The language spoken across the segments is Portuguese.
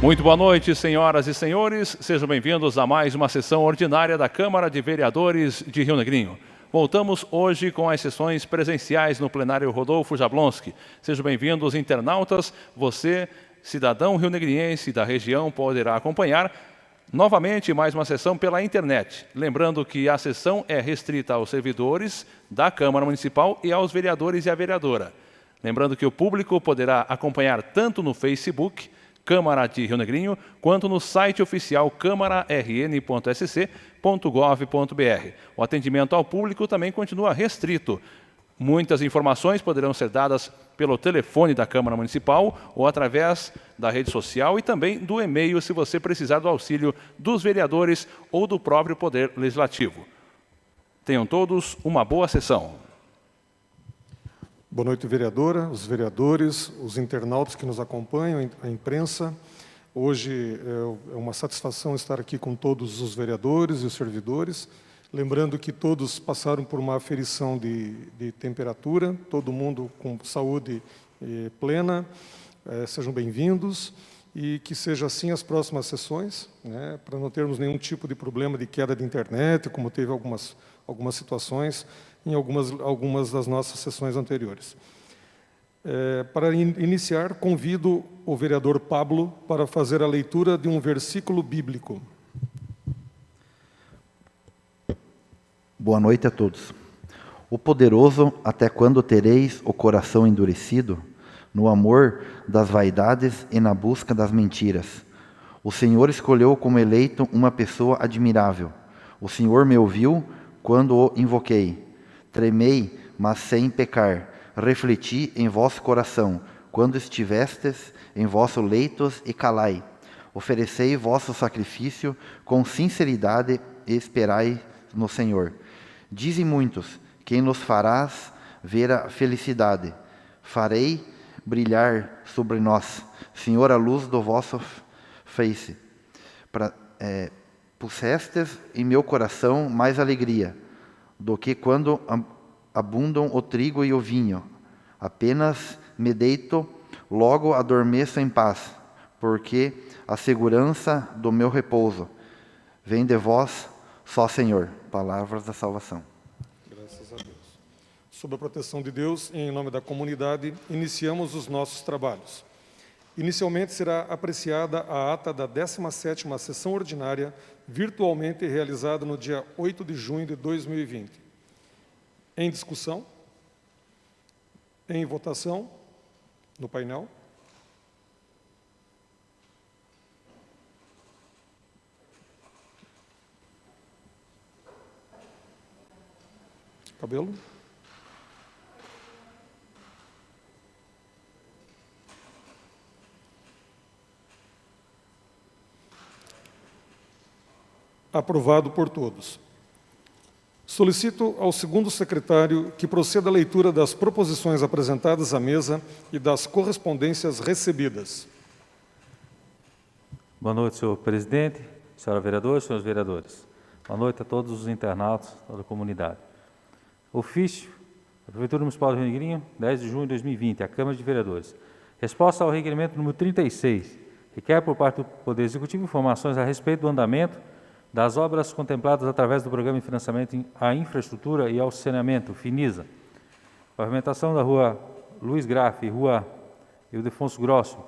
Muito boa noite, senhoras e senhores. Sejam bem-vindos a mais uma sessão ordinária da Câmara de Vereadores de Rio Negrinho. Voltamos hoje com as sessões presenciais no plenário Rodolfo Jablonski. Sejam bem-vindos, internautas. Você, cidadão rionegriense da região, poderá acompanhar novamente mais uma sessão pela internet. Lembrando que a sessão é restrita aos servidores da Câmara Municipal e aos vereadores e a vereadora. Lembrando que o público poderá acompanhar tanto no Facebook, Câmara de Rio Negrinho, quanto no site oficial câmararn.sc.gov.br. O atendimento ao público também continua restrito. Muitas informações poderão ser dadas pelo telefone da Câmara Municipal ou através da rede social e também do e-mail, se você precisar do auxílio dos vereadores ou do próprio Poder Legislativo. Tenham todos uma boa sessão. Boa noite, vereadora, os vereadores, os internautas que nos acompanham, a imprensa. Hoje é uma satisfação estar aqui com todos os vereadores e os servidores. Lembrando que todos passaram por uma aferição de temperatura, todo mundo com saúde plena. Sejam bem-vindos e que seja assim as próximas sessões, né, para não termos nenhum tipo de problema de queda de internet, como teve algumas situações em algumas das nossas sessões anteriores. Para iniciar, convido o vereador Pablo para fazer a leitura de um versículo bíblico. Boa noite a todos. O poderoso, até quando tereis o coração endurecido, no amor das vaidades e na busca das mentiras? O Senhor escolheu como eleito uma pessoa admirável. O Senhor me ouviu quando o invoquei. Tremei, mas sem pecar. Refleti em vosso coração, quando estivestes em vossos leitos, e calai. Oferecei vosso sacrifício com sinceridade e esperai no Senhor. Dizem muitos, quem nos farás ver a felicidade? Farei brilhar sobre nós, Senhor, a luz do vosso face. Pusestes em meu coração mais alegria do que quando abundam o trigo e o vinho. Apenas me deito, logo adormeço em paz, porque a segurança do meu repouso vem de vós, só Senhor. Palavras da salvação. Graças a Deus. Sob a proteção de Deus e em nome da comunidade, iniciamos os nossos trabalhos. Inicialmente será apreciada a ata da 17ª sessão ordinária, virtualmente realizada no dia 8 de junho de 2020. Em discussão, em votação, no painel. Cabelo. Aprovado por todos. Solicito ao segundo secretário que proceda à leitura das proposições apresentadas à mesa e das correspondências recebidas. Boa noite, senhor presidente, senhora vereadora, senhores vereadores. Boa noite a todos os internautas, toda a comunidade. Ofício da Prefeitura Municipal de Rio Negrinho, 10 de junho de 2020, a Câmara de Vereadores. Resposta ao requerimento número 36. Requer por parte do Poder Executivo informações a respeito do andamento das obras contempladas através do Programa de Financiamento à Infraestrutura e ao Saneamento, FINISA. Pavimentação da Rua Luiz Graff e Rua Ildefonso Grosso,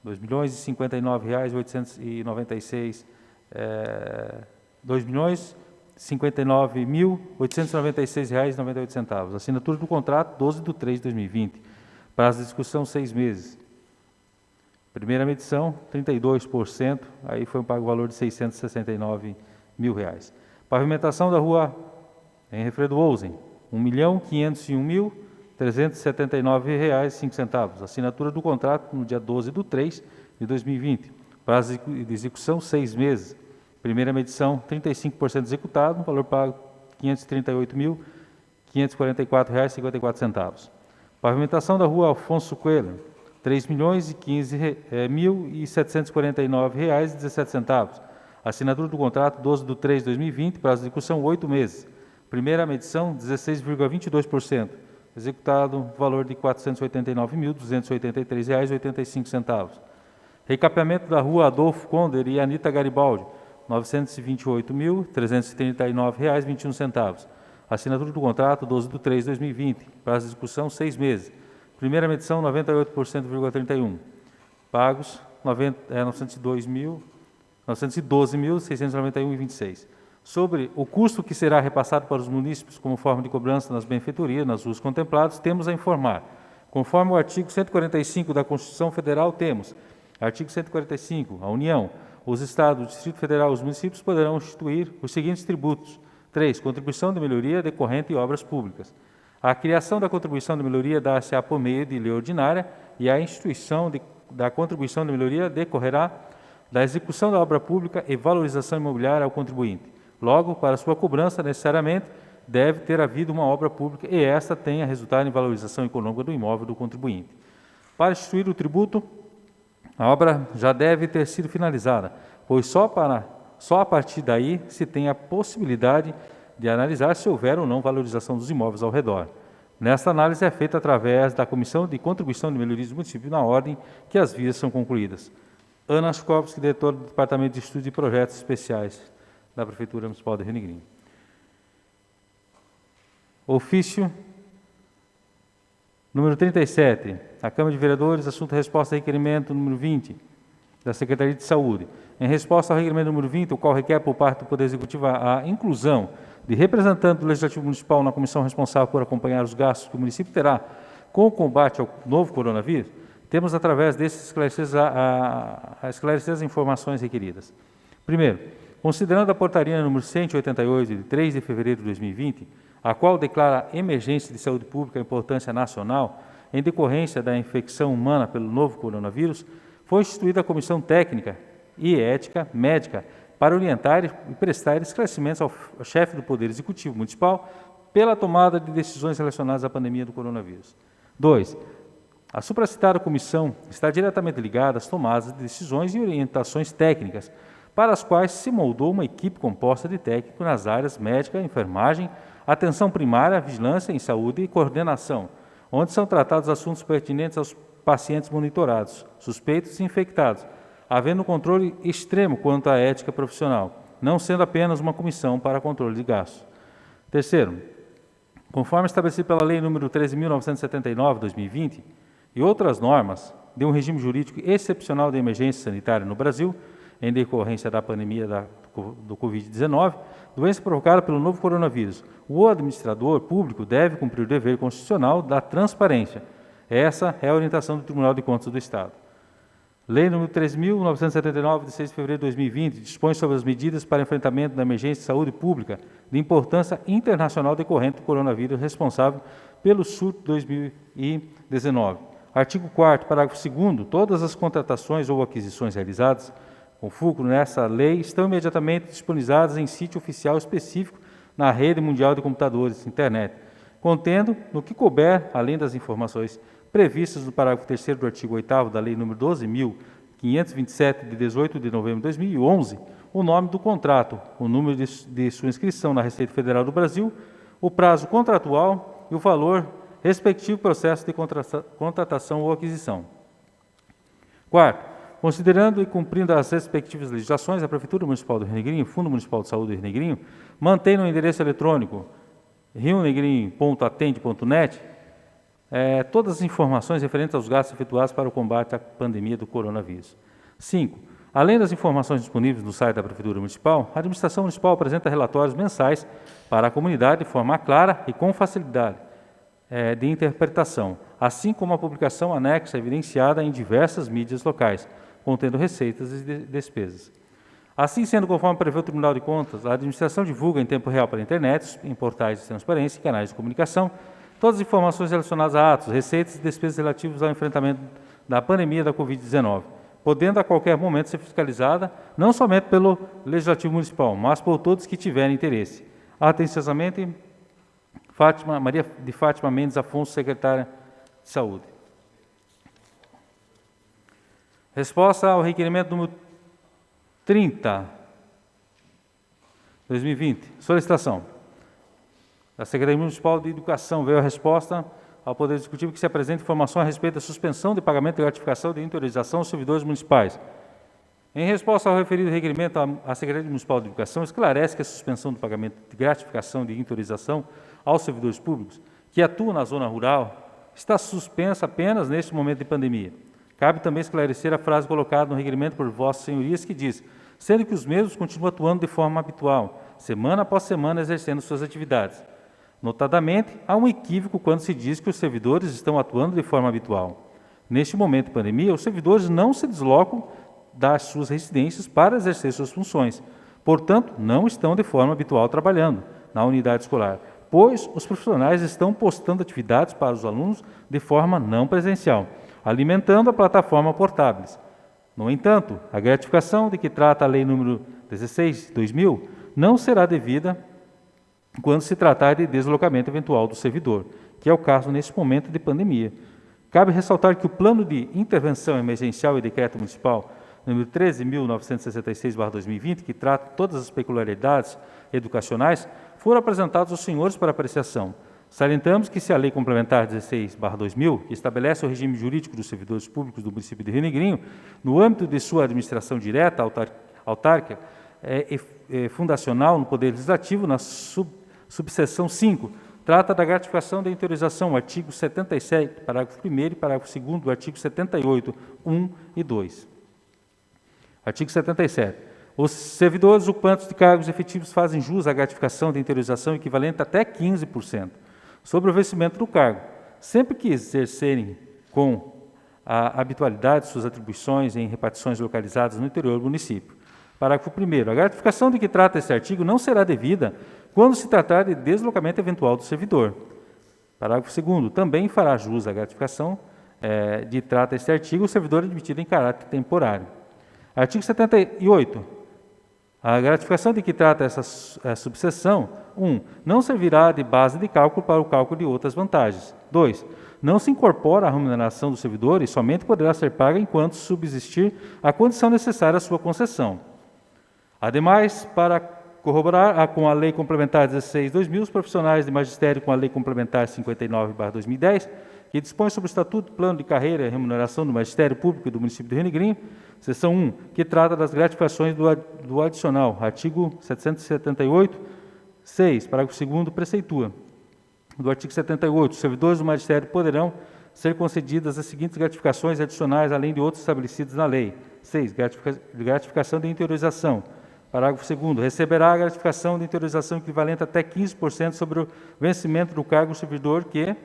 R$ 2.059.896, R$ 2.059.896,98. Assinatura do contrato, 12 de 3 de 2020. Prazo de discussão, 6 meses. Primeira medição, 32%, aí foi um pago o valor de R$ 669 mil. Pavimentação da rua Henrefredo Ousen, R$ 1.501.379,05. Assinatura do contrato no dia 12 de 3 de 2020. Prazo de execução, 6 meses. Primeira medição, 35% executado, valor pago R$ 538.544,54. Pavimentação da rua Afonso Coelho, R$ 3.015.749,17. Assinatura do contrato 12/3/2020, prazo de execução 8 meses. Primeira medição, 16,22%. Executado, valor de R$ 489.283,85. Recapeamento da rua Adolfo Conder e Anita Garibaldi, R$ 928.339,21. Assinatura do contrato 12/3/2020, prazo de execução 6 meses. Primeira medição 98,31%. Pagos 912.691,26. Sobre o custo que será repassado para os munícipes como forma de cobrança nas benfeitorias, nas ruas contempladas, temos a informar. Conforme o artigo 145 da Constituição Federal, temos: artigo 145, a União, os Estados, o Distrito Federal e os municípios poderão instituir os seguintes tributos. 3. Contribuição de melhoria decorrente em obras públicas. A criação da contribuição de melhoria dá-se-á por meio de lei ordinária e a instituição da contribuição de melhoria decorrerá da execução da obra pública e valorização imobiliária ao contribuinte. Logo, para sua cobrança, necessariamente, deve ter havido uma obra pública e esta tenha resultado em valorização econômica do imóvel do contribuinte. Para instituir o tributo, a obra já deve ter sido finalizada, pois só a partir daí se tem a possibilidade de analisar se houver ou não valorização dos imóveis ao redor. Nesta análise é feita através da Comissão de Contribuição de Melhorias do município na ordem que as vias são concluídas. Ana Skovski, diretora do Departamento de Estudos e Projetos Especiais da Prefeitura Municipal de Rio Negrinho. Ofício número 37, a Câmara de Vereadores, assunto resposta a requerimento número 20, da Secretaria de Saúde. Em resposta ao requerimento número 20, o qual requer por parte do Poder Executivo a inclusão de representante do Legislativo Municipal na comissão responsável por acompanhar os gastos que o município terá com o combate ao novo coronavírus, temos, através desses, esclarecer as informações requeridas. Primeiro, considerando a portaria número 188, de 3 de fevereiro de 2020, a qual declara emergência de saúde pública a importância nacional em decorrência da infecção humana pelo novo coronavírus, foi instituída a Comissão Técnica e Ética Médica para orientar e prestar esclarecimentos ao chefe do Poder Executivo Municipal pela tomada de decisões relacionadas à pandemia do coronavírus. 2. A supracitada comissão está diretamente ligada às tomadas de decisões e orientações técnicas, para as quais se moldou uma equipe composta de técnicos nas áreas médica, enfermagem, atenção primária, vigilância em saúde e coordenação, onde são tratados assuntos pertinentes aos pacientes monitorados, suspeitos e infectados, havendo controle extremo quanto à ética profissional, não sendo apenas uma comissão para controle de gastos. Terceiro, conforme estabelecido pela Lei nº 13.979/2020 e outras normas de um regime jurídico excepcional de emergência sanitária no Brasil, em decorrência da pandemia do Covid-19, doença provocada pelo novo coronavírus, o administrador público deve cumprir o dever constitucional da transparência. Essa é a orientação do Tribunal de Contas do Estado. Lei nº 13.979, de 6 de fevereiro de 2020, dispõe sobre as medidas para enfrentamento da emergência de saúde pública de importância internacional decorrente do coronavírus responsável pelo surto 2019. Artigo 4º, parágrafo 2º, todas as contratações ou aquisições realizadas com fulcro nessa lei estão imediatamente disponibilizadas em sítio oficial específico na rede mundial de computadores, internet, contendo, no que couber, além das informações previstas no parágrafo 3º do artigo 8º da Lei nº 12.527, de 18 de novembro de 2011, o nome do contrato, o número de sua inscrição na Receita Federal do Brasil, o prazo contratual e o valor respectivo processo de contratação ou aquisição. Quarto, considerando e cumprindo as respectivas legislações, a Prefeitura Municipal do Rio Negrinho, Fundo Municipal de Saúde do Rio Negrinho, mantém no endereço eletrônico rionegrinho.atende.net todas as informações referentes aos gastos efetuados para o combate à pandemia do coronavírus. 5. Além das informações disponíveis no site da Prefeitura Municipal, a Administração Municipal apresenta relatórios mensais para a comunidade de forma clara e com facilidade de interpretação, assim como a publicação anexa evidenciada em diversas mídias locais, contendo receitas e despesas. Assim sendo, conforme prevê o Tribunal de Contas, a administração divulga em tempo real pela internet, em portais de transparência e canais de comunicação, todas as informações relacionadas a atos, receitas e despesas relativos ao enfrentamento da pandemia da Covid-19, podendo a qualquer momento ser fiscalizada, não somente pelo Legislativo Municipal, mas por todos que tiverem interesse. Atenciosamente, Maria de Fátima Mendes Afonso, secretária de Saúde. Resposta ao requerimento número 30, 2020. Solicitação. Da Secretaria Municipal de Educação veio a resposta ao Poder Executivo que se apresenta informação a respeito da suspensão de pagamento de gratificação de interiorização aos servidores municipais. Em resposta ao referido requerimento, a Secretaria Municipal de Educação esclarece que a suspensão do pagamento de gratificação de interiorização aos servidores públicos que atuam na zona rural está suspensa apenas neste momento de pandemia. Cabe também esclarecer a frase colocada no requerimento por Vossas Senhorias que diz, sendo que os mesmos continuam atuando de forma habitual, semana após semana exercendo suas atividades. Notadamente, há um equívoco quando se diz que os servidores estão atuando de forma habitual. Neste momento de pandemia, os servidores não se deslocam das suas residências para exercer suas funções. Portanto, não estão de forma habitual trabalhando na unidade escolar, pois os profissionais estão postando atividades para os alunos de forma não presencial, alimentando a plataforma Portáveis. No entanto, a gratificação de que trata a Lei nº 16/2000 não será devida quando se tratar de deslocamento eventual do servidor, que é o caso neste momento de pandemia. Cabe ressaltar que o Plano de Intervenção Emergencial e Decreto Municipal número 13.966/2020, que trata todas as peculiaridades educacionais, foram apresentados aos senhores para apreciação. Salientamos que se a Lei Complementar 16/2000, que estabelece o regime jurídico dos servidores públicos do município de Rio Negrinho, no âmbito de sua administração direta, autárquica e fundacional no Poder Legislativo, na subseção 5, trata da gratificação da interiorização, artigo 77, parágrafo 1º e parágrafo 2º do artigo 78, 1 e 2. Artigo 77. Os servidores ocupantes de cargos efetivos fazem jus à gratificação de interiorização equivalente até 15% sobre o vencimento do cargo, sempre que exercerem com a habitualidade suas atribuições em repartições localizadas no interior do município. Parágrafo 1º. A gratificação de que trata este artigo não será devida quando se tratar de deslocamento eventual do servidor. Parágrafo 2º. Também fará jus à gratificação de trata este artigo o servidor admitido em caráter temporário. Artigo 78. A gratificação de que trata essa subseção, 1. Não servirá de base de cálculo para o cálculo de outras vantagens. 2. Não se incorpora à remuneração do servidor e somente poderá ser paga enquanto subsistir a condição necessária à sua concessão. Ademais, para corroborar com a Lei Complementar 16/2000, os profissionais de magistério com a Lei Complementar 59/2010, que dispõe sobre o Estatuto, Plano de Carreira e Remuneração do Magistério Público do município de Rio Negrinho, seção 1, que trata das gratificações do adicional, artigo 778, 6, parágrafo 2º, preceitua. Do artigo 78, os servidores do magistério poderão ser concedidas as seguintes gratificações adicionais, além de outras estabelecidas na lei. 6. Gratificação de interiorização. Parágrafo 2º. Receberá a gratificação de interiorização equivalente até 15% sobre o vencimento do cargo do servidor que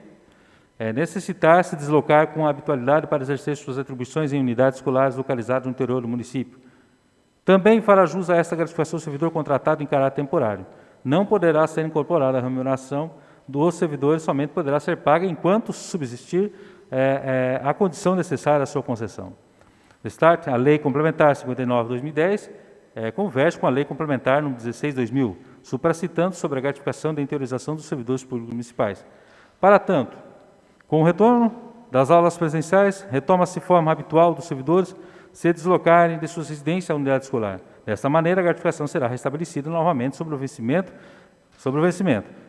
necessitar se deslocar com habitualidade para exercer suas atribuições em unidades escolares localizadas no interior do município. Também fará jus a esta gratificação o servidor contratado em caráter temporário. Não poderá ser incorporada a remuneração dos servidores, somente poderá ser paga enquanto subsistir a condição necessária à sua concessão. Destaque, a Lei Complementar 59/2010 converge com a Lei Complementar número 16/2000, supracitando sobre a gratificação da interiorização dos servidores públicos municipais. Para tanto, com o retorno das aulas presenciais, retoma-se a forma habitual dos servidores se deslocarem de suas residências à unidade escolar. Desta maneira, a gratificação será restabelecida novamente sobre o vencimento.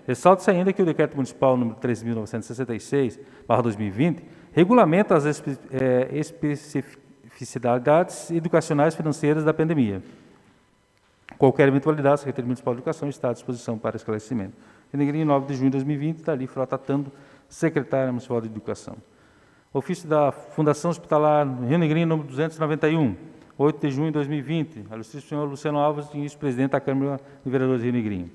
Ressalta-se ainda que o Decreto Municipal número 13.966/2020 regulamenta as especificidades educacionais financeiras da pandemia. Qualquer eventualidade, a Secretaria Municipal de Educação está à disposição para esclarecimento. Rio Negrinho, 9 de junho de 2020, está ali Frota Tando, Secretária Municipal de Educação. Ofício da Fundação Hospitalar Rio Negrinho, número 291, 8 de junho de 2020, ao ilustríssimo senhor Luciano Alves, vice-presidente da Câmara de Vereadores de Rio Negrinho.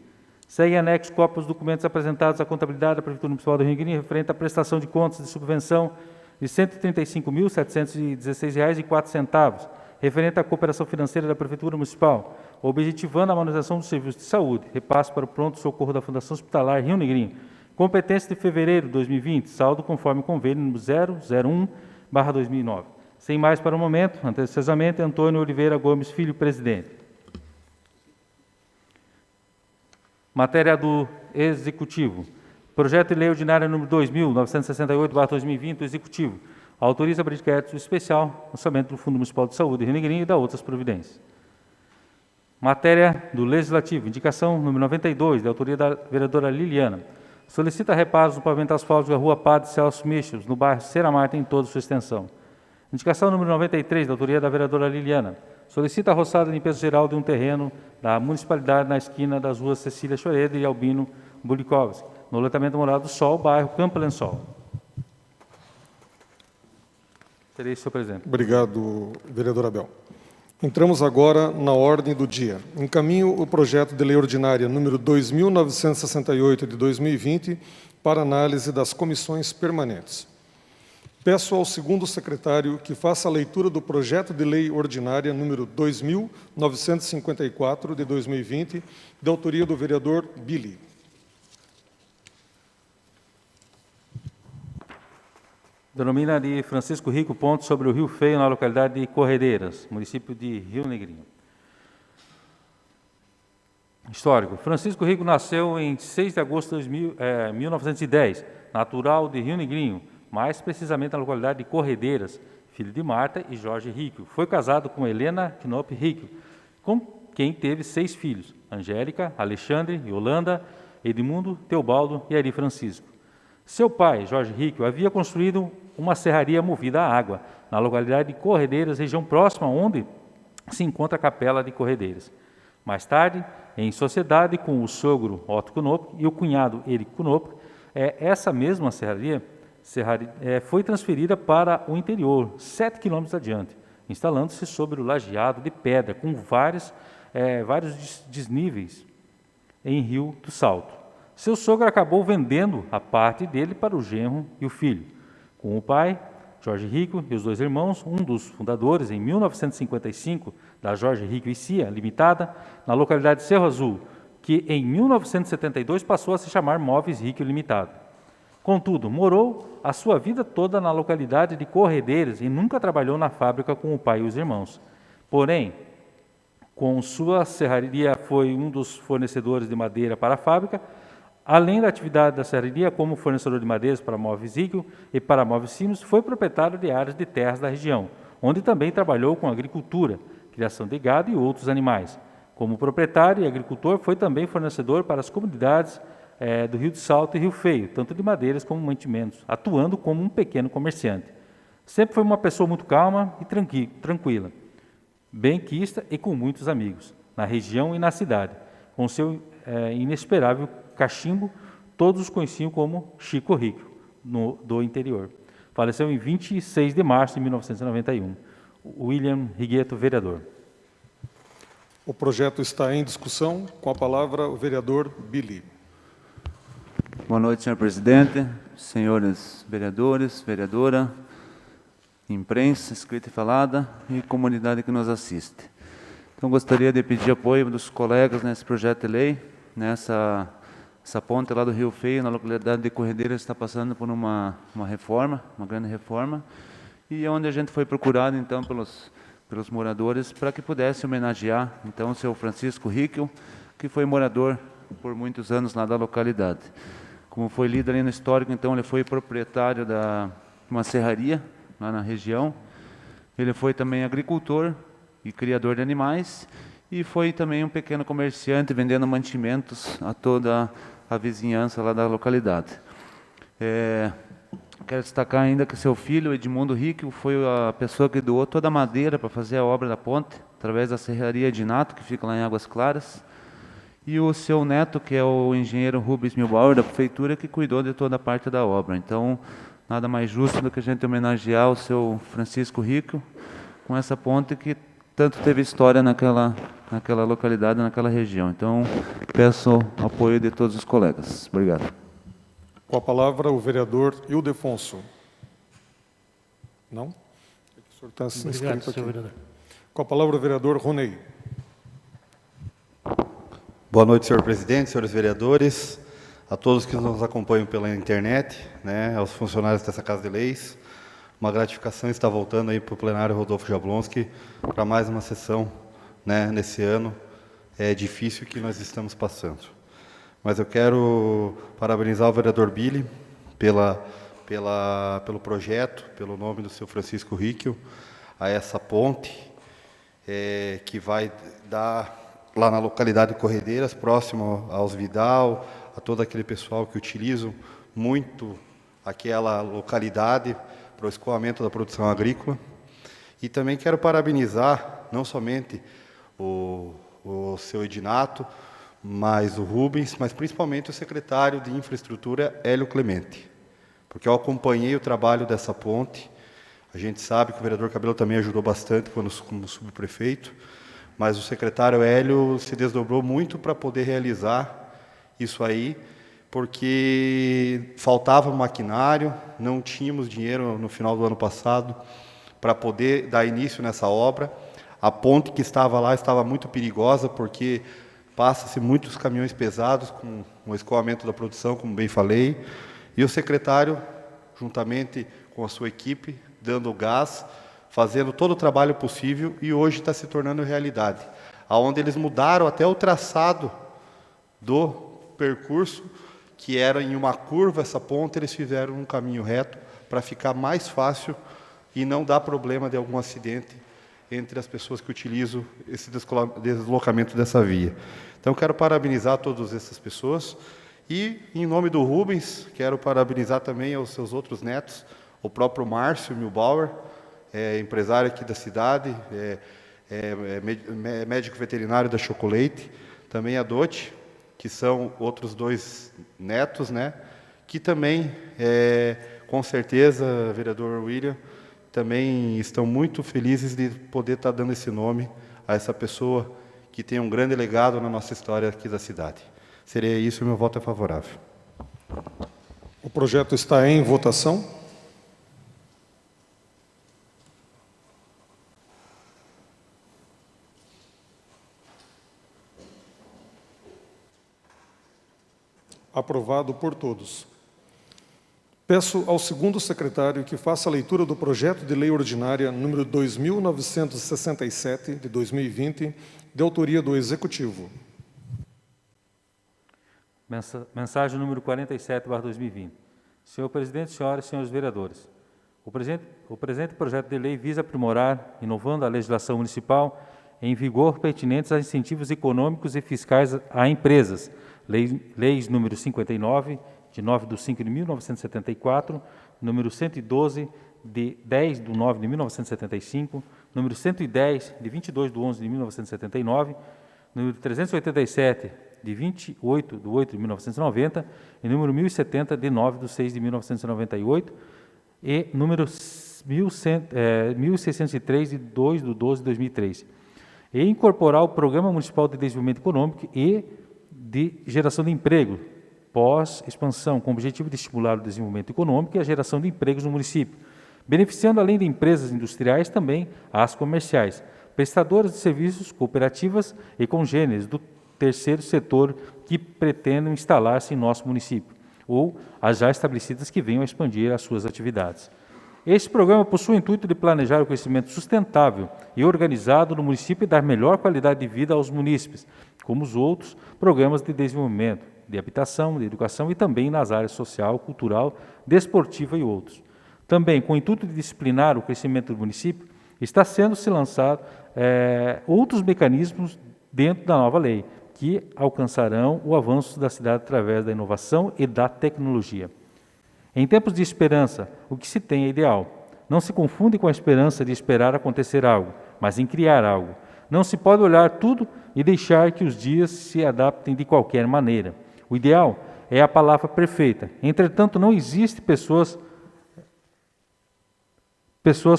Segue anexo cópia dos documentos apresentados à contabilidade da Prefeitura Municipal do Rio Negrinho referente à prestação de contas de subvenção de R$ 135.716,04, referente à cooperação financeira da Prefeitura Municipal, objetivando a manutenção dos serviços de saúde, repasse para o pronto-socorro da Fundação Hospitalar Rio Negrinho, competência de fevereiro de 2020, saldo conforme convênio número 001/2009. Sem mais para o momento, anteciosamente, Antônio Oliveira Gomes Filho, presidente. Matéria do Executivo. Projeto de Lei Ordinária número 2.968/2020 do Executivo. Autoriza para inquérito especial, orçamento do Fundo Municipal de Saúde de Rio Negrinho e da outras providências. Matéria do Legislativo. Indicação número 92, de autoria da vereadora Liliana. Solicita reparos no pavimento asfáltico da rua Padre Celso Michels, no bairro Cera Marta, em toda sua extensão. Indicação número 93, da autoria da vereadora Liliana. Solicita a roçada e limpeza geral de um terreno da municipalidade na esquina das ruas Cecília Choreda e Albino Bulikovski, no loteamento Morada do Sol, bairro Campo Lençol. Terei, senhor presidente. Obrigado, vereador Abel. Entramos agora na ordem do dia. Encaminho o projeto de lei ordinária número 2.968 de 2020 para análise das comissões permanentes. Peço ao segundo secretário que faça a leitura do projeto de lei ordinária número 2.954 de 2020, de autoria do vereador Billy. Denomina de Francisco Rico ponto sobre o Rio Feio, na localidade de Corredeiras, município de Rio Negrinho. Histórico. Francisco Rico nasceu em 6 de agosto de 1910, natural de Rio Negrinho, mais precisamente na localidade de Corredeiras, filho de Marta e Jorge Rico. Foi casado com Helena Knop Rico, com quem teve 6 filhos, Angélica, Alexandre, Yolanda, Edmundo, Teobaldo e Ari Francisco. Seu pai, Jorge Rico, havia construído uma serraria movida a água, na localidade de Corredeiras, região próxima onde se encontra a capela de Corredeiras. Mais tarde, em sociedade com o sogro Otto Knop e o cunhado Eric Knop, essa mesma serraria foi transferida para o interior, 7 quilômetros adiante, instalando-se sobre o lajeado de pedra, com vários desníveis em Rio do Salto. Seu sogro acabou vendendo a parte dele para o genro e o filho. Com o pai, Jorge Rico, e os 2 irmãos, um dos fundadores, em 1955, da Jorge Rico e Cia Limitada, na localidade de Cerro Azul, que em 1972 passou a se chamar Móveis Rico Limitado. Contudo, morou a sua vida toda na localidade de Corredeiras e nunca trabalhou na fábrica com o pai e os irmãos. Porém, com sua serraria foi um dos fornecedores de madeira para a fábrica, além da atividade da serraria como fornecedor de madeiras para Móveis Rico e para Móveis Simos, foi proprietário de áreas de terras da região, onde também trabalhou com agricultura, criação de gado e outros animais. Como proprietário e agricultor, foi também fornecedor para as comunidades do Rio do Salto e Rio Feio, tanto de madeiras como mantimentos, atuando como um pequeno comerciante. Sempre foi uma pessoa muito calma e tranquila, benquista e com muitos amigos, na região e na cidade. Com seu inesperável cachimbo, todos os conheciam como Chico Rico, do interior. Faleceu em 26 de março de 1991. William Rigueto, vereador. O projeto está em discussão. Com a palavra, o vereador Billy. Boa noite, senhor presidente, senhores vereadores, vereadora, imprensa, escrita e falada e comunidade que nos assiste. Então, gostaria de pedir apoio dos colegas nesse projeto de lei, essa ponte lá do Rio Feio, na localidade de Corredeiras, está passando por uma reforma, uma grande reforma, e é onde a gente foi procurado, então, pelos moradores, para que pudesse homenagear, então, o seu Francisco Rico, que foi morador por muitos anos lá da localidade. Como foi lido ali no histórico, então, ele foi proprietário de uma serraria lá na região, ele foi também agricultor e criador de animais, e foi também um pequeno comerciante vendendo mantimentos a toda a vizinhança lá da localidade. Quero destacar ainda que seu filho, Edmundo Rico, foi a pessoa que doou toda a madeira para fazer a obra da ponte, através da serraria de Nato, que fica lá em Águas Claras, e o seu neto, que é o engenheiro Rubens Milbauer, da prefeitura, que cuidou de toda a parte da obra. Então, nada mais justo do que a gente homenagear o seu Francisco Rico com essa ponte que tanto teve história naquela localidade, naquela região. Então, peço apoio de todos os colegas. Obrigado. Com a palavra, o vereador Ildefonso. Não? O senhor está inscrito aqui. Vereador. Com a palavra, o vereador Ronei. Boa noite, senhor presidente, senhores vereadores, a todos que nos acompanham pela internet, aos funcionários dessa Casa de Leis. uma gratificação estar voltando aí para o plenário Rodolfo Jablonski para mais uma sessão, né, nesse ano difícil que nós estamos passando. Mas eu quero parabenizar o vereador Billy pelo projeto, pelo nome do seu Francisco Ríquel, a essa ponte que vai dar lá na localidade de Corredeiras, próximo aos Vidal, a todo aquele pessoal que utilizam muito aquela localidade para o escoamento da produção agrícola. E também quero parabenizar não somente o seu Edinato, mas o Rubens, mas principalmente o secretário de Infraestrutura, Hélio Clemente, porque eu acompanhei o trabalho dessa ponte. A gente sabe que o vereador Cabelo também ajudou bastante como subprefeito, mas o secretário Hélio se desdobrou muito para poder realizar isso aí, porque faltava maquinário, não tínhamos dinheiro no final do ano passado para poder dar início nessa obra. A ponte que estava lá estava muito perigosa, porque passa-se muitos caminhões pesados com o escoamento da produção, como bem falei, e o secretário, juntamente com a sua equipe, dando gás, fazendo todo o trabalho possível, e hoje está se tornando realidade, aonde eles mudaram até o traçado do percurso, que era em uma curva, essa ponte, eles fizeram um caminho reto para ficar mais fácil e não dar problema de algum acidente entre as pessoas que utilizam esse deslocamento dessa via. Então, quero parabenizar todas essas pessoas e, em nome do Rubens, quero parabenizar também aos seus outros netos, o próprio Márcio Milbauer, empresário aqui da cidade, médico veterinário da Chocolate, também a Dote, que são outros 2 netos, né, que também, com certeza, vereador William, também estão muito felizes de poder estar dando esse nome a essa pessoa que tem um grande legado na nossa história aqui da cidade. Seria isso, meu voto é favorável. O projeto está em votação. Aprovado por todos. Peço ao segundo secretário que faça a leitura do projeto de lei ordinária número 2.967, de 2020, de autoria do Executivo. Mensagem número 47/2020. Senhor presidente, senhoras e senhores vereadores, o presente projeto de lei visa aprimorar, inovando a legislação municipal em vigor pertinentes a incentivos econômicos e fiscais a empresas, leis número 59, de 9/5/1974, número 112, de 10/9/1975, número 110, de 22/11/1979, número 387, de 28/8/1990, e número 1070, de 9/6/1998, e número 1603, de 2/12/2003. E incorporar o Programa Municipal de Desenvolvimento Econômico e de Geração de Emprego, pós-expansão, com o objetivo de estimular o desenvolvimento econômico e a geração de empregos no município, beneficiando, além de empresas industriais, também as comerciais, prestadoras de serviços, cooperativas e congêneres do terceiro setor que pretendam instalar-se em nosso município, ou as já estabelecidas que venham a expandir as suas atividades. Este programa possui o intuito de planejar o crescimento sustentável e organizado no município e dar melhor qualidade de vida aos munícipes, como os outros programas de desenvolvimento, de habitação, de educação e também nas áreas social, cultural, desportiva e outros. Também, com o intuito de disciplinar o crescimento do município, está sendo se lançado outros mecanismos dentro da nova lei, que alcançarão o avanço da cidade através da inovação e da tecnologia. Em tempos de esperança, o que se tem é ideal. Não se confunde com a esperança de esperar acontecer algo, mas em criar algo. Não se pode olhar tudo e deixar que os dias se adaptem de qualquer maneira. O ideal é a palavra perfeita. Entretanto, não existe pessoas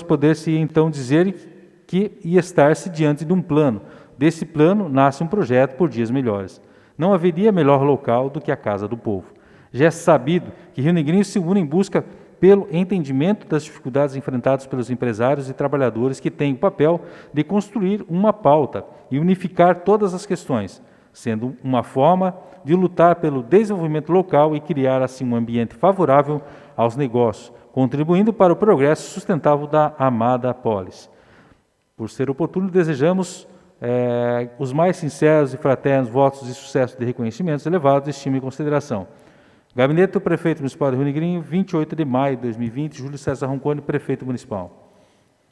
poder-se então dizer que ia estar-se diante de um plano. Desse plano nasce um projeto por dias melhores. Não haveria melhor local do que a Casa do Povo. Já é sabido que Rio Negrinho se une em busca pelo entendimento das dificuldades enfrentadas pelos empresários e trabalhadores que têm o papel de construir uma pauta e unificar todas as questões, sendo uma forma de lutar pelo desenvolvimento local e criar assim um ambiente favorável aos negócios, contribuindo para o progresso sustentável da amada polis. Por ser oportuno, desejamos os mais sinceros e fraternos votos de sucesso de reconhecimentos elevados de estima e consideração. Gabinete do Prefeito Municipal de Rio Negrinho, 28 de maio de 2020, Júlio César Roncone, Prefeito Municipal.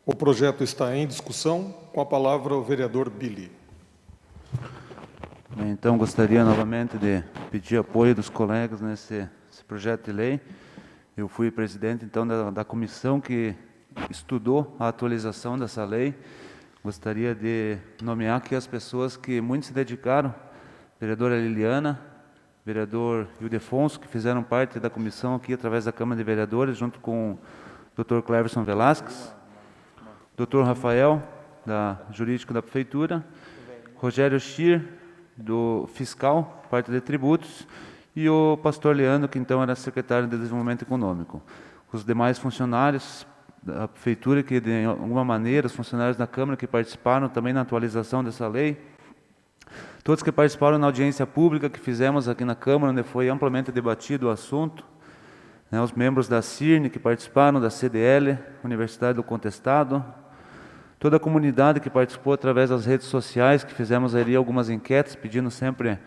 O projeto está em discussão. Com a palavra, o vereador Billy. Bem, então, gostaria novamente de pedir apoio dos colegas nesse projeto de lei. Eu fui presidente, então, da comissão que estudou a atualização dessa lei. Gostaria de nomear aqui as pessoas que muito se dedicaram, vereadora Liliana, vereador Ildefonso, que fizeram parte da comissão aqui através da Câmara de Vereadores, junto com o Dr. Cleverson Velasquez, Dr. Rafael, da Jurídica da Prefeitura, Rogério Schir, do Fiscal, parte de Tributos, e o pastor Leandro, que então era secretário de Desenvolvimento Econômico. Os demais funcionários da Prefeitura, que de alguma maneira, os funcionários da Câmara que participaram também na atualização dessa lei, todos que participaram na audiência pública que fizemos aqui na Câmara, onde foi amplamente debatido o assunto, né, os membros da CIRN que participaram, da CDL, Universidade do Contestado, toda a comunidade que participou através das redes sociais, que fizemos ali algumas enquetes, pedindo sempre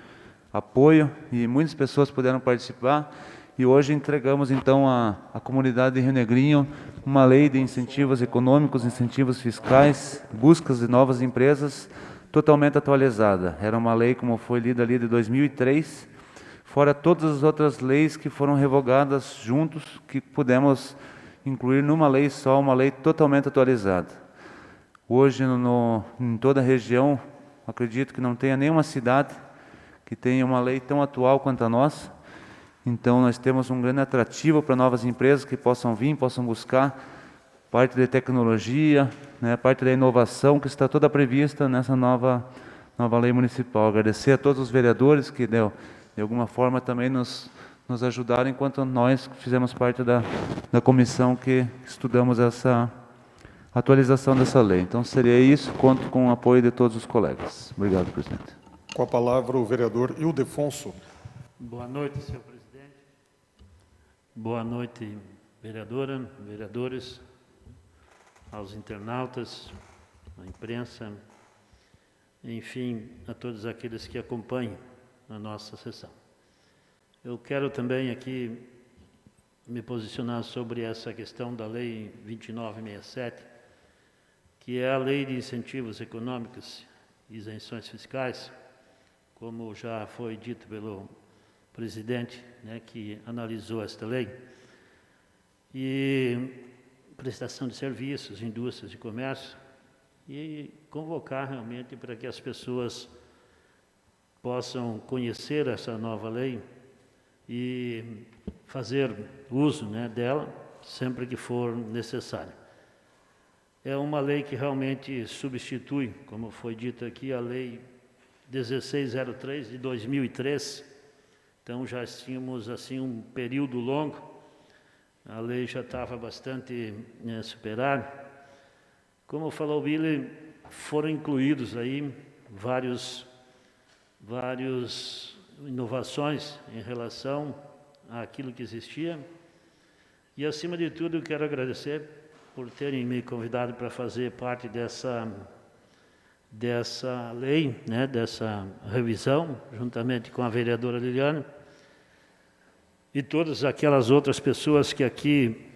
apoio, e muitas pessoas puderam participar, e hoje entregamos então à comunidade de Rio Negrinho uma lei de incentivos econômicos, incentivos fiscais, buscas de novas empresas, totalmente atualizada. Era uma lei, como foi lida ali, de 2003, fora todas as outras leis que foram revogadas juntos, que pudemos incluir numa lei só, uma lei totalmente atualizada. Hoje, em toda a região, acredito que não tenha nenhuma cidade que tenha uma lei tão atual quanto a nossa. Então, nós temos um grande atrativo para novas empresas que possam vir, possam buscar parte de tecnologia, né, parte da inovação que está toda prevista nessa nova lei municipal. Agradecer a todos os vereadores que, de alguma forma, também nos ajudaram, enquanto nós fizemos parte da comissão que estudamos essa atualização dessa lei. Então, seria isso. Conto com o apoio de todos os colegas. Obrigado, presidente. Com a palavra, o vereador Ildefonso. Boa noite, senhor presidente. Boa noite, vereadora, vereadores, aos internautas, à imprensa, enfim, a todos aqueles que acompanham a nossa sessão. Eu quero também aqui me posicionar sobre essa questão da Lei 2967, que é a Lei de Incentivos Econômicos e Isenções Fiscais, como já foi dito pelo presidente, né, que analisou esta lei, e prestação de serviços, indústrias e comércio, e convocar realmente para que as pessoas possam conhecer essa nova lei e fazer uso, né, dela sempre que for necessário. É uma lei que realmente substitui, como foi dito aqui, a Lei 1603 de 2003. Então, já tínhamos assim um período longo, a lei já estava bastante superada. Como falou o Billy, foram incluídos aí várias inovações em relação àquilo que existia. E, acima de tudo, eu quero agradecer por terem me convidado para fazer parte dessa lei, né, dessa revisão, juntamente com a vereadora Liliana, e todas aquelas outras pessoas que aqui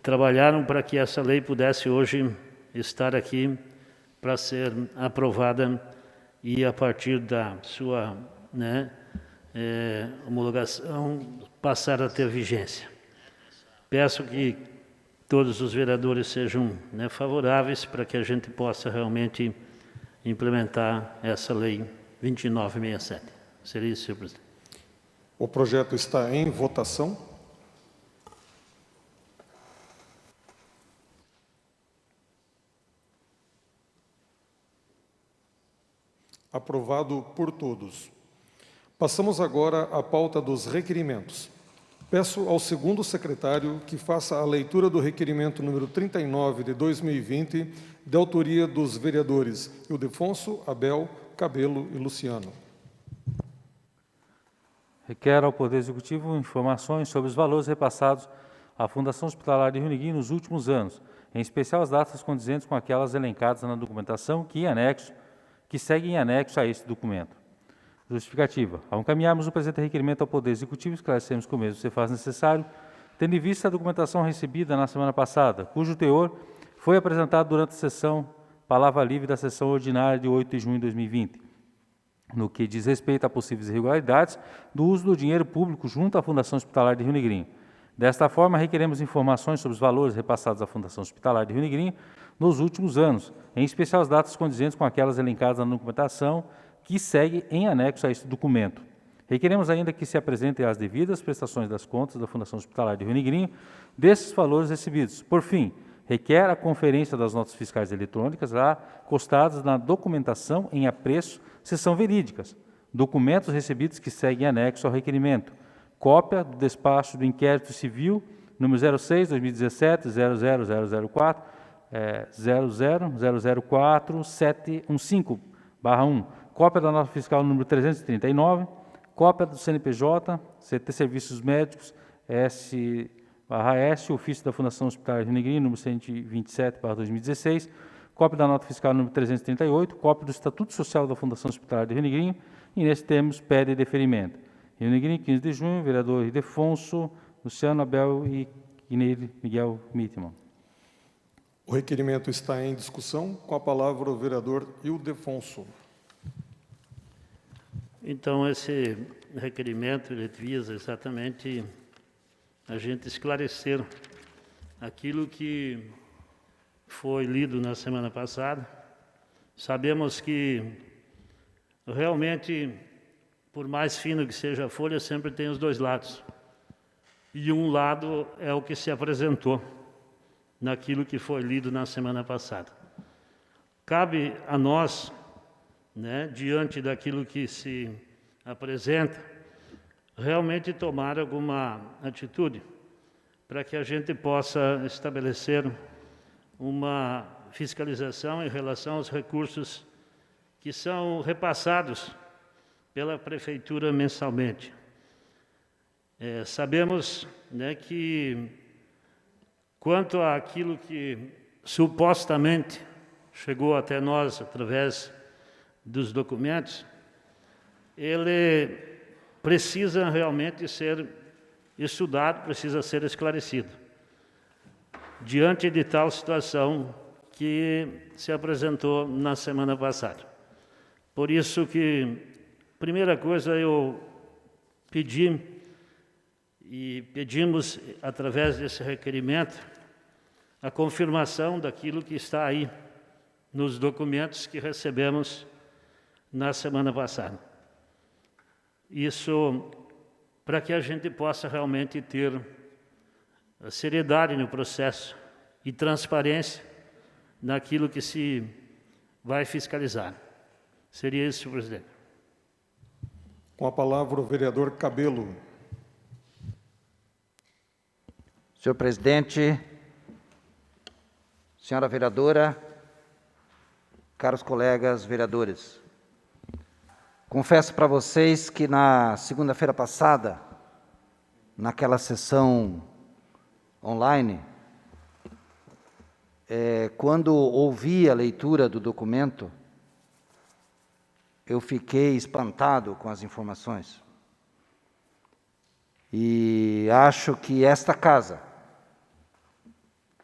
trabalharam para que essa lei pudesse hoje estar aqui para ser aprovada e, a partir da sua homologação, passar a ter vigência. Peço que todos os vereadores sejam favoráveis para que a gente possa realmente implementar essa lei 2967. Seria isso, senhor presidente. O projeto está em votação. Aprovado por todos. Passamos agora à pauta dos requerimentos. Peço ao segundo secretário que faça a leitura do requerimento número 39 de 2020, de autoria dos vereadores Ildefonso, Abel, Cabelo e Luciano. Requer ao Poder Executivo informações sobre os valores repassados à Fundação Hospitalar de Rio Negrinho nos últimos anos, em especial as datas condizentes com aquelas elencadas na documentação que segue em anexo a este documento. Justificativa. Ao encaminharmos o presente requerimento ao Poder Executivo, esclarecemos que o mesmo se faz necessário, tendo em vista a documentação recebida na semana passada, cujo teor foi apresentado durante a sessão Palavra Livre da sessão ordinária de 8 de junho de 2020, no que diz respeito a possíveis irregularidades do uso do dinheiro público junto à Fundação Hospitalar de Rio Negrinho. Desta forma, requeremos informações sobre os valores repassados à Fundação Hospitalar de Rio Negrinho nos últimos anos, em especial as datas condizentes com aquelas elencadas na documentação que segue em anexo a este documento. Requeremos ainda que se apresentem as devidas prestações das contas da Fundação Hospitalar de Rio Negrinho desses valores recebidos. Por fim, requer a conferência das notas fiscais eletrônicas lá constadas na documentação em apreço, se são verídicas, documentos recebidos que seguem anexo ao requerimento, cópia do despacho do inquérito civil número 06/2017 00004 0004715/1, cópia da nota fiscal número 339, cópia do CNPJ, CT Serviços Médicos, S/S, ofício da Fundação Hospitalar de Rio Negrinho, número 127/2016, cópia da nota fiscal número 338, cópia do Estatuto Social da Fundação Hospitalar de Rio Negrinho, e nesse termos pede deferimento. Rio Negrinho, 15 de junho, vereador Ildefonso, Luciano Abel e Ineide Miguel Mittmann. O requerimento está em discussão. Com a palavra o vereador Ildefonso. Então, esse requerimento ele visa exatamente a gente esclarecer aquilo que foi lido na semana passada. Sabemos que realmente, por mais fino que seja a folha, sempre tem os dois lados. E um lado é o que se apresentou naquilo que foi lido na semana passada. Cabe a nós, diante daquilo que se apresenta, realmente tomar alguma atitude para que a gente possa estabelecer uma fiscalização em relação aos recursos que são repassados pela Prefeitura mensalmente. Sabemos que, quanto àquilo que supostamente chegou até nós através dos documentos, ele precisa realmente ser estudado, precisa ser esclarecido. Diante de tal situação que se apresentou na semana passada. Por isso que, primeira coisa, eu pedimos, através desse requerimento, a confirmação daquilo que está aí nos documentos que recebemos na semana passada. Isso para que a gente possa realmente ter seriedade no processo e transparência naquilo que se vai fiscalizar. Seria isso, presidente. Com a palavra o vereador Cabelo. Senhor presidente, senhora vereadora, caros colegas vereadores, confesso para vocês que na segunda-feira passada, naquela sessão online, quando ouvi a leitura do documento, eu fiquei espantado com as informações. E acho que esta casa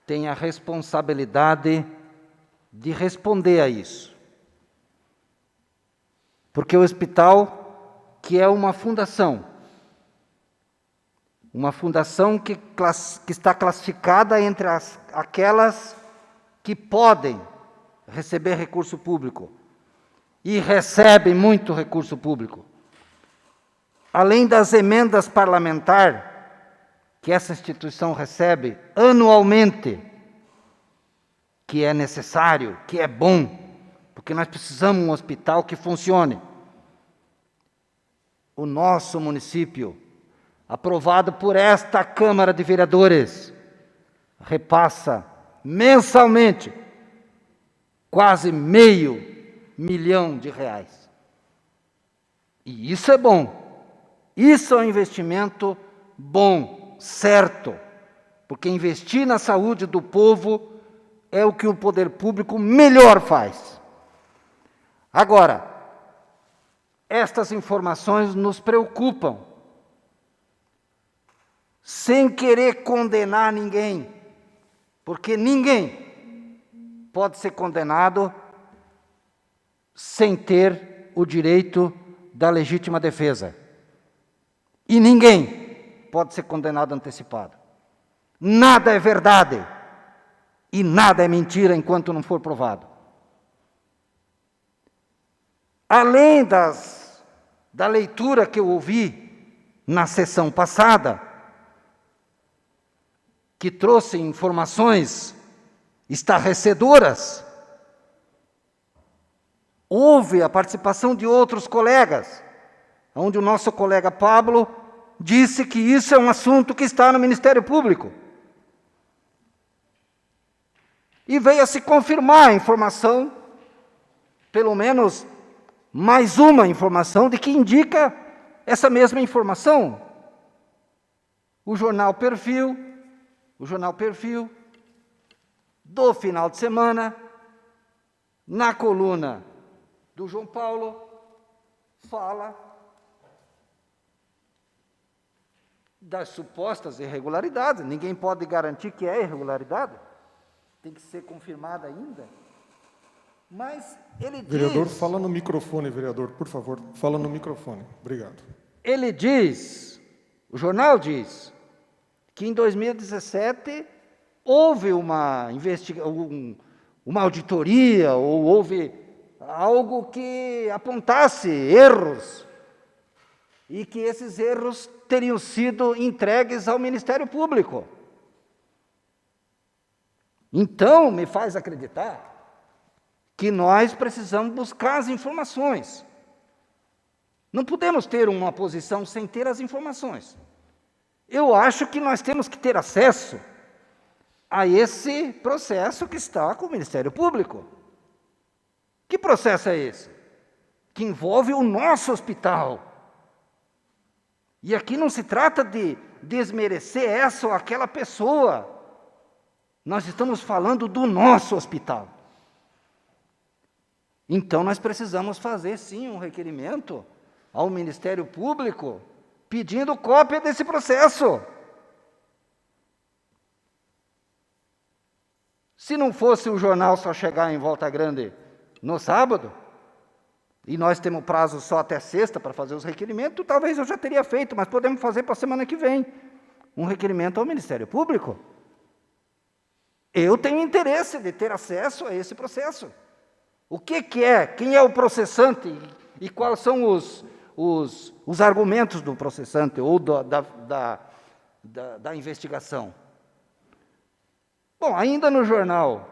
tem a responsabilidade de responder a isso. Porque o hospital, que é uma fundação que está classificada entre aquelas que podem receber recurso público e recebem muito recurso público. Além das emendas parlamentares que essa instituição recebe anualmente, que é necessário, que é bom, porque nós precisamos de um hospital que funcione. O nosso município, aprovado por esta Câmara de Vereadores, repassa mensalmente quase R$500 milhão. E isso é bom. Isso é um investimento bom, certo, Porque investir na saúde do povo é o que o poder público melhor faz. Agora, estas informações nos preocupam, sem querer condenar ninguém, porque ninguém pode ser condenado sem ter o direito da legítima defesa. E ninguém pode ser condenado antecipado. Nada é verdade e nada é mentira enquanto não for provado. Além da leitura que eu ouvi na sessão passada, que trouxe informações estarrecedoras, houve a participação de outros colegas, onde o nosso colega Pablo disse que isso é um assunto que está no Ministério Público. E veio a se confirmar a informação, pelo menos mais uma informação, de que indica essa mesma informação. O jornal Perfil, do final de semana, na coluna do João Paulo, fala das supostas irregularidades. Ninguém pode garantir que é irregularidade, tem que ser confirmada ainda. Mas ele Vereador, diz... fala no microfone, vereador, por favor. Fala no microfone. Obrigado. Ele diz, o jornal diz, que em 2017 houve uma auditoria, ou houve algo que apontasse erros, e que esses erros teriam sido entregues ao Ministério Público. Então, me faz acreditar que nós precisamos buscar as informações. Não podemos ter uma posição sem ter as informações. Eu acho que nós temos que ter acesso a esse processo que está com o Ministério Público. Que processo é esse? Que envolve o nosso hospital. E aqui não se trata de desmerecer essa ou aquela pessoa. Nós estamos falando do nosso hospital. Então, nós precisamos fazer, sim, um requerimento ao Ministério Público, pedindo cópia desse processo. Se não fosse o jornal só chegar em Volta Grande no sábado, e nós temos prazo só até sexta para fazer os requerimentos, talvez eu já teria feito, mas podemos fazer para a semana que vem, um requerimento ao Ministério Público. Eu tenho interesse de ter acesso a esse processo. O que é? Quem é o processante? E quais são os argumentos do processante ou da investigação? Bom, ainda no jornal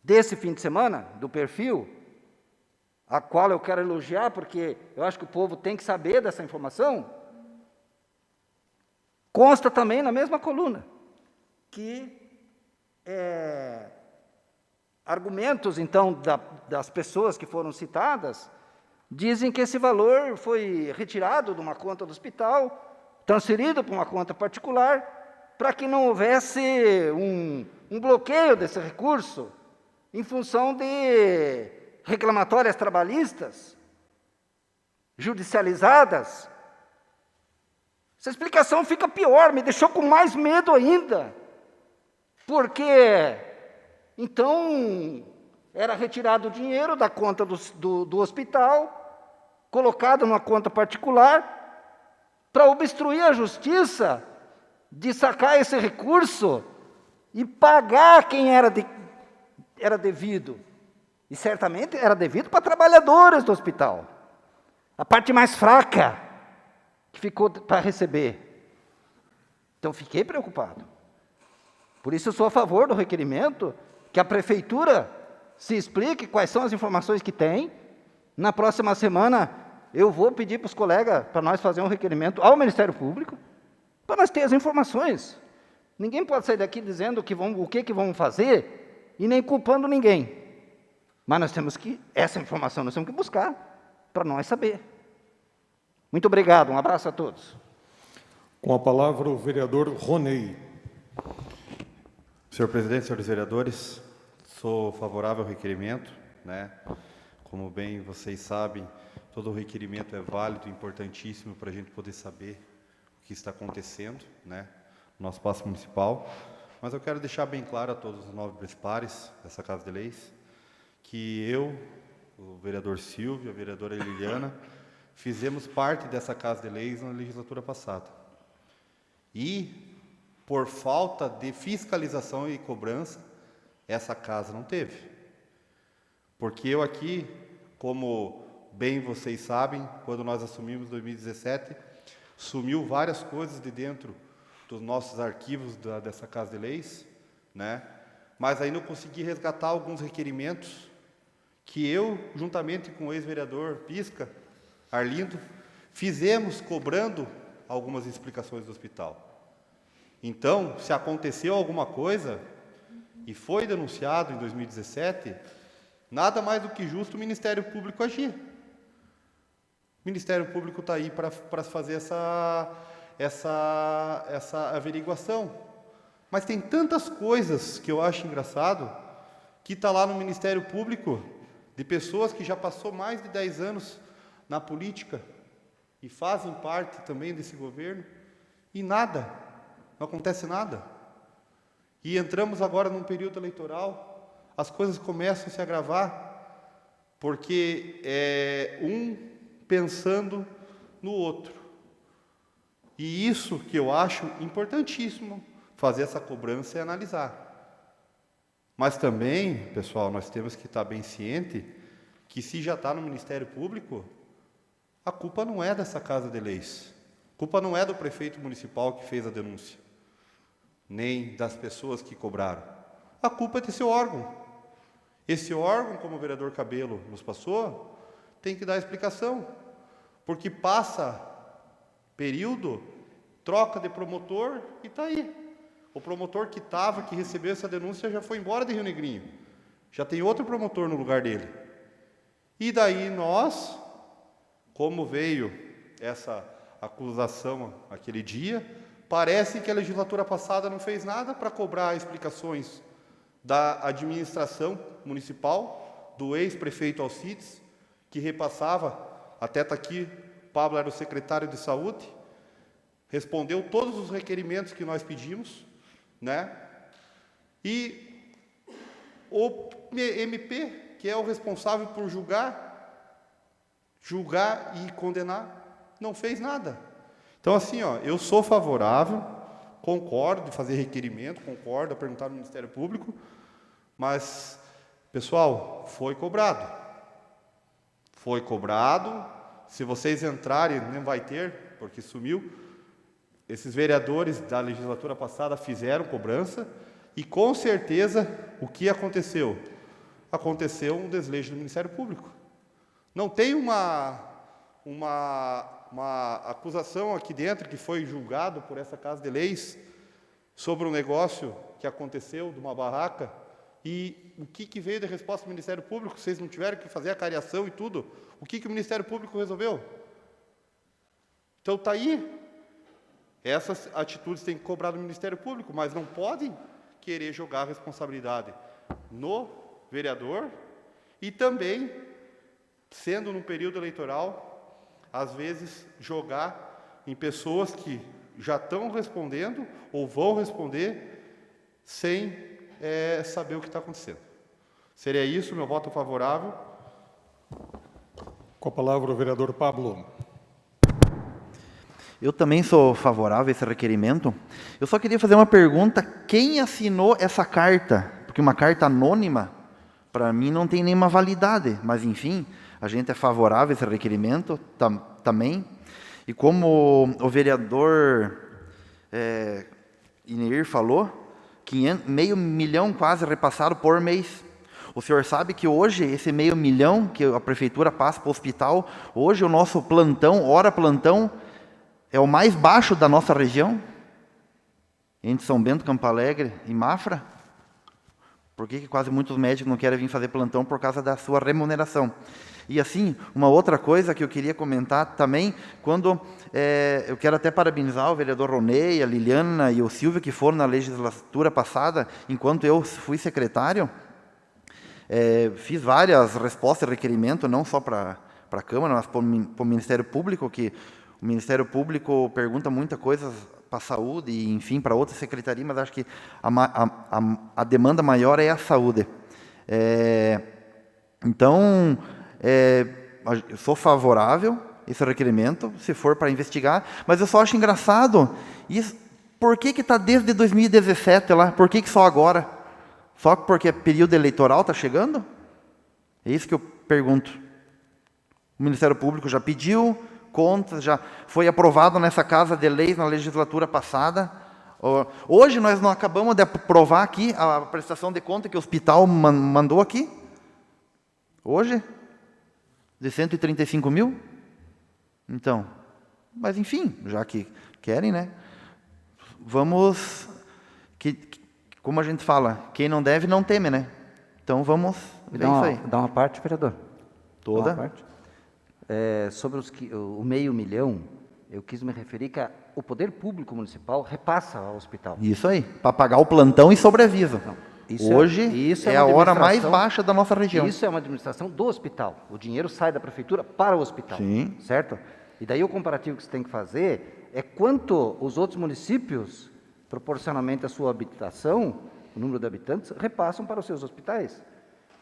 desse fim de semana, do Perfil, a qual eu quero elogiar, porque eu acho que o povo tem que saber dessa informação, consta também na mesma coluna que argumentos, então, das pessoas que foram citadas, dizem que esse valor foi retirado de uma conta do hospital, transferido para uma conta particular, para que não houvesse um bloqueio desse recurso, em função de reclamatórias trabalhistas, judicializadas. Essa explicação fica pior, me deixou com mais medo ainda, porque, então, era retirado o dinheiro da conta do hospital, colocado numa conta particular, para obstruir a justiça de sacar esse recurso e pagar quem era devido. E certamente era devido para trabalhadores do hospital. A parte mais fraca que ficou para receber. Então, fiquei preocupado. Por isso, eu sou a favor do requerimento, que a Prefeitura se explique quais são as informações que tem. Na próxima semana, eu vou pedir para os colegas, para nós fazer um requerimento ao Ministério Público, para nós ter as informações. Ninguém pode sair daqui dizendo o que vamos fazer e nem culpando ninguém. Mas nós temos que, essa informação nós temos que buscar para nós saber. Muito obrigado, um abraço a todos. Com a palavra, o vereador Ronei. Senhor presidente, senhores vereadores, sou favorável ao requerimento, né? Como bem vocês sabem, todo requerimento é válido, importantíssimo para a gente poder saber o que está acontecendo, né, no nosso espaço municipal. Mas eu quero deixar bem claro a todos os nobres pares dessa Casa de Leis que eu, o vereador Silvio, a vereadora Liliana, fizemos parte dessa Casa de Leis na legislatura passada. E, por falta de fiscalização e cobrança, essa casa não teve. Porque eu aqui, como bem vocês sabem, quando nós assumimos em 2017, sumiu várias coisas de dentro dos nossos arquivos dessa Casa de Leis, né? Mas aí não consegui resgatar alguns requerimentos que eu, juntamente com o ex-vereador Pisca, Arlindo, fizemos cobrando algumas explicações do hospital. Então, se aconteceu alguma coisa e foi denunciado em 2017, nada mais do que justo o Ministério Público agir. O Ministério Público está aí para fazer essa averiguação. Mas tem tantas coisas que eu acho engraçado que está lá no Ministério Público de pessoas que já passou mais de 10 anos na política e fazem parte também desse governo e nada, não acontece nada. E entramos agora num período eleitoral, as coisas começam a se agravar, porque um pensando no outro. E isso que eu acho importantíssimo, fazer essa cobrança e analisar. Mas também, pessoal, nós temos que estar bem ciente que se já está no Ministério Público, a culpa não é dessa Casa de Leis. A culpa não é do prefeito municipal que fez a denúncia, nem das pessoas que cobraram. A culpa é desse órgão. Esse órgão, como o vereador Cabelo nos passou, tem que dar explicação. Porque passa período, troca de promotor e está aí. O promotor que recebeu essa denúncia já foi embora de Rio Negrinho. Já tem outro promotor no lugar dele. E daí nós, como veio essa acusação aquele dia, parece que a legislatura passada não fez nada para cobrar explicações da administração municipal, do ex-prefeito Alcides, que repassava, até está aqui, Pablo era o secretário de saúde, respondeu todos os requerimentos que nós pedimos, né? E o MP, que é o responsável por julgar e condenar, não fez nada. Então, assim, eu sou favorável, concordo de fazer requerimento, concordo a perguntar no Ministério Público, mas, pessoal, foi cobrado. Foi cobrado. Se vocês entrarem, não vai ter, porque sumiu. Esses vereadores da legislatura passada fizeram cobrança e, com certeza, o que aconteceu? Aconteceu um desleixo do Ministério Público. Não tem uma acusação aqui dentro que foi julgado por essa Casa de Leis sobre um negócio que aconteceu de uma barraca e o que veio de resposta do Ministério Público? Vocês não tiveram que fazer a cariação e tudo? O que o Ministério Público resolveu? Então está aí. Essas atitudes têm que cobrar do Ministério Público, mas não podem querer jogar a responsabilidade no vereador e também, sendo num período eleitoral, às vezes jogar em pessoas que já estão respondendo ou vão responder sem saber o que está acontecendo. Seria isso, meu voto favorável. Com a palavra, o vereador Pablo. Eu também sou favorável a esse requerimento. Eu só queria fazer uma pergunta. Quem assinou essa carta? Porque uma carta anônima, para mim, não tem nenhuma validade. Mas, enfim, a gente é favorável a esse requerimento também. E como o vereador Ineir falou, meio milhão quase repassado por mês. O senhor sabe que hoje, esse meio milhão que a prefeitura passa para o hospital, hoje o nosso plantão, hora plantão, é o mais baixo da nossa região, entre São Bento, Campo Alegre e Mafra. Por que quase muitos médicos não querem vir fazer plantão? Por causa da sua remuneração. E assim, uma outra coisa que eu queria comentar também, quando eu quero até parabenizar o vereador Ronei, a Liliana e o Silvio, que foram na legislatura passada, enquanto eu fui secretário, fiz várias respostas e requerimentos, não só para a Câmara, mas para o Ministério Público, que o Ministério Público pergunta muita coisa para a saúde e, enfim, para outra secretaria, mas acho que a demanda maior é a saúde. Então, eu sou favorável a esse requerimento, se for para investigar, mas eu só acho engraçado, por que está desde 2017 lá? Por que só agora? Só porque o período eleitoral está chegando? É isso que eu pergunto. O Ministério Público já pediu contas, já foi aprovado nessa Casa de Leis na legislatura passada. Hoje nós não acabamos de aprovar aqui a prestação de conta que o hospital mandou aqui. Hoje? De 135 mil? Então, mas enfim, já que querem, né? Vamos... Como a gente fala, quem não deve não teme, né? Então vamos ver isso aí. Dá uma parte, vereador. Toda? Dá uma parte. Sobre o meio milhão, eu quis me referir que o poder público municipal repassa ao hospital. Isso aí, para pagar o plantão e sobreaviso. Hoje isso é a hora mais baixa da nossa região. Isso é uma administração do hospital. O dinheiro sai da prefeitura para o hospital. Sim. Certo? E daí o comparativo que você tem que fazer é quanto os outros municípios, proporcionalmente à sua habitação, o número de habitantes, repassam para os seus hospitais.